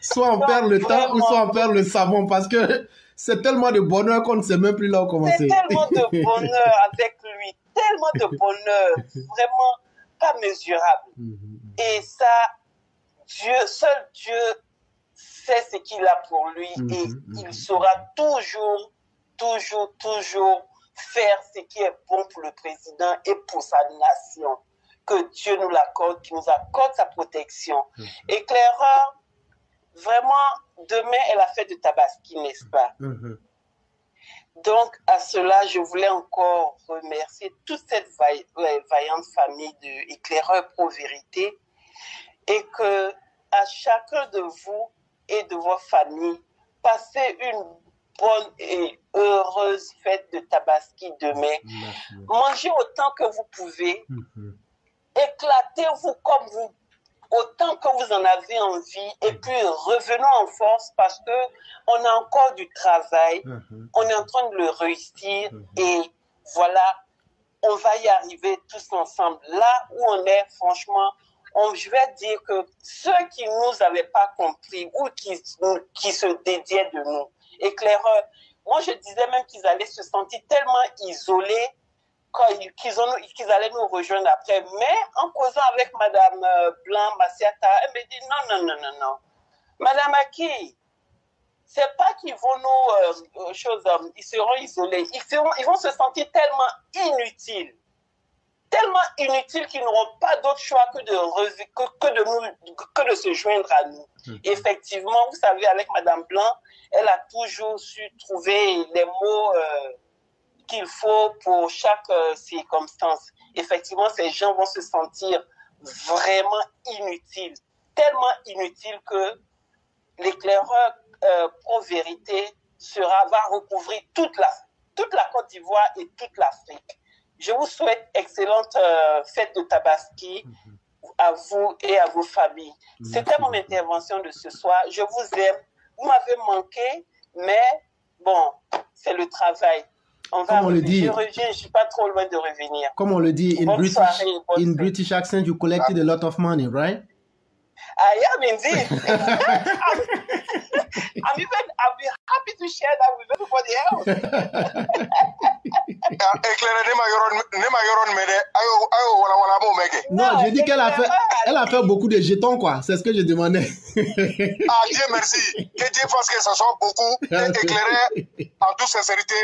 Soit on perd le temps ou soit on perd le savon parce que c'est tellement de bonheur qu'on ne sait même plus là où commencer. C'est tellement de bonheur avec lui. Tellement de bonheur. Vraiment pas mesurable. Et ça, seul Dieu sait ce qu'il a pour lui et il saura toujours faire ce qui est bon pour le président et pour sa nation. Que Dieu nous l'accorde, qu'il nous accorde sa protection. Éclaireur, vraiment, demain est la fête de Tabaski, n'est-ce pas? Donc, à cela, je voulais encore remercier toute cette vaillante famille de Éclaireurs Pro-Vérité et que à chacun de vous et de vos familles, passez une bonne et heureuse fête de Tabaski demain. Mangez autant que vous pouvez. Éclatez-vous comme vous, autant que vous en avez envie. Et puis revenons en force parce que on a encore du travail. On est en train de le réussir. Et voilà, on va y arriver tous ensemble. Là où on est, franchement, je vais dire que ceux qui ne nous avaient pas compris ou qui se dédiaient de nous, éclaireurs, moi je disais même qu'ils allaient se sentir tellement isolés qu'ils allaient nous rejoindre après. Mais en causant avec Madame Blanc, Massiata, elle me dit non. Madame Aki, c'est pas qu'ils vont nous ils seront isolés. Ils vont se sentir tellement inutiles qu'ils n'auront pas d'autre choix que de se joindre à nous. Effectivement, vous savez, avec Madame Blanc, elle a toujours su trouver les mots qu'il faut pour chaque circonstance. Effectivement, ces gens vont se sentir vraiment inutiles, tellement inutiles que l'éclaireur Pro-Vérité va recouvrir toute la Côte d'Ivoire et toute l'Afrique. Je vous souhaite excellente fête de Tabaski à vous et à vos familles. C'était mon intervention de ce soir. Je vous aime. Vous m'avez manqué, mais bon, c'est le travail. Comme on le dit, je reviens, je ne suis pas trop loin de revenir. Comme on le dit, in British accent, you collected a lot of money, right? I am indeed. I'm happy to share that with everybody else. Non, je dis qu'elle a fait beaucoup de jetons, quoi. C'est ce que je demandais. Ah, Dieu merci. Que Dieu fasse que ça soit beaucoup éclairé en toute sincérité.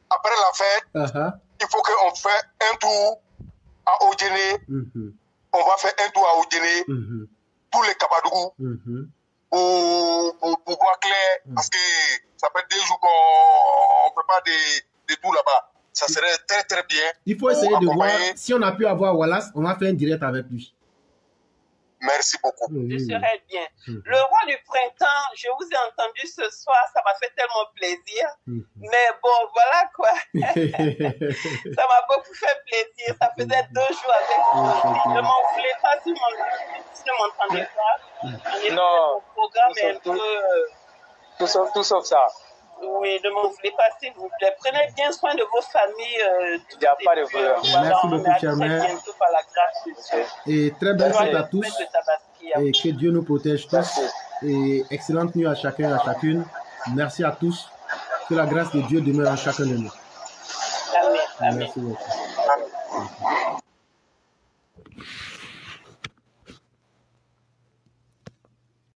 Après la fête, il faut qu'on fasse un tour à Odjene. On va faire un tour à Odjene. Tous les Kabadougou. Pour boire clair. Parce que ça fait 2 jours qu'on ne fait pas de tour là-bas. Ça serait très très bien. Il faut essayer de voir. Si on a pu avoir Wallace, on va faire un direct avec lui. Merci beaucoup. Je serai bien. Le roi du printemps, je vous ai entendu ce soir, ça m'a fait tellement plaisir. Mais bon, voilà quoi. Ça m'a beaucoup fait plaisir. Ça faisait 2 jours avec vous. Je m'en voulais pas si je m'entendais pas. Non, mon programme est un peu... tout sauf ça. Oui, ne m'en voulez pas, s'il vous plaît. Prenez bien soin de vos familles. Il n'y a pas de problème. Merci beaucoup, cher mère. Et très belle fête à tous. Et que Dieu nous protège tous. Et excellente nuit à chacun et à chacune. Merci à tous. Que la grâce de Dieu demeure en chacun de nous. Amen. Merci beaucoup.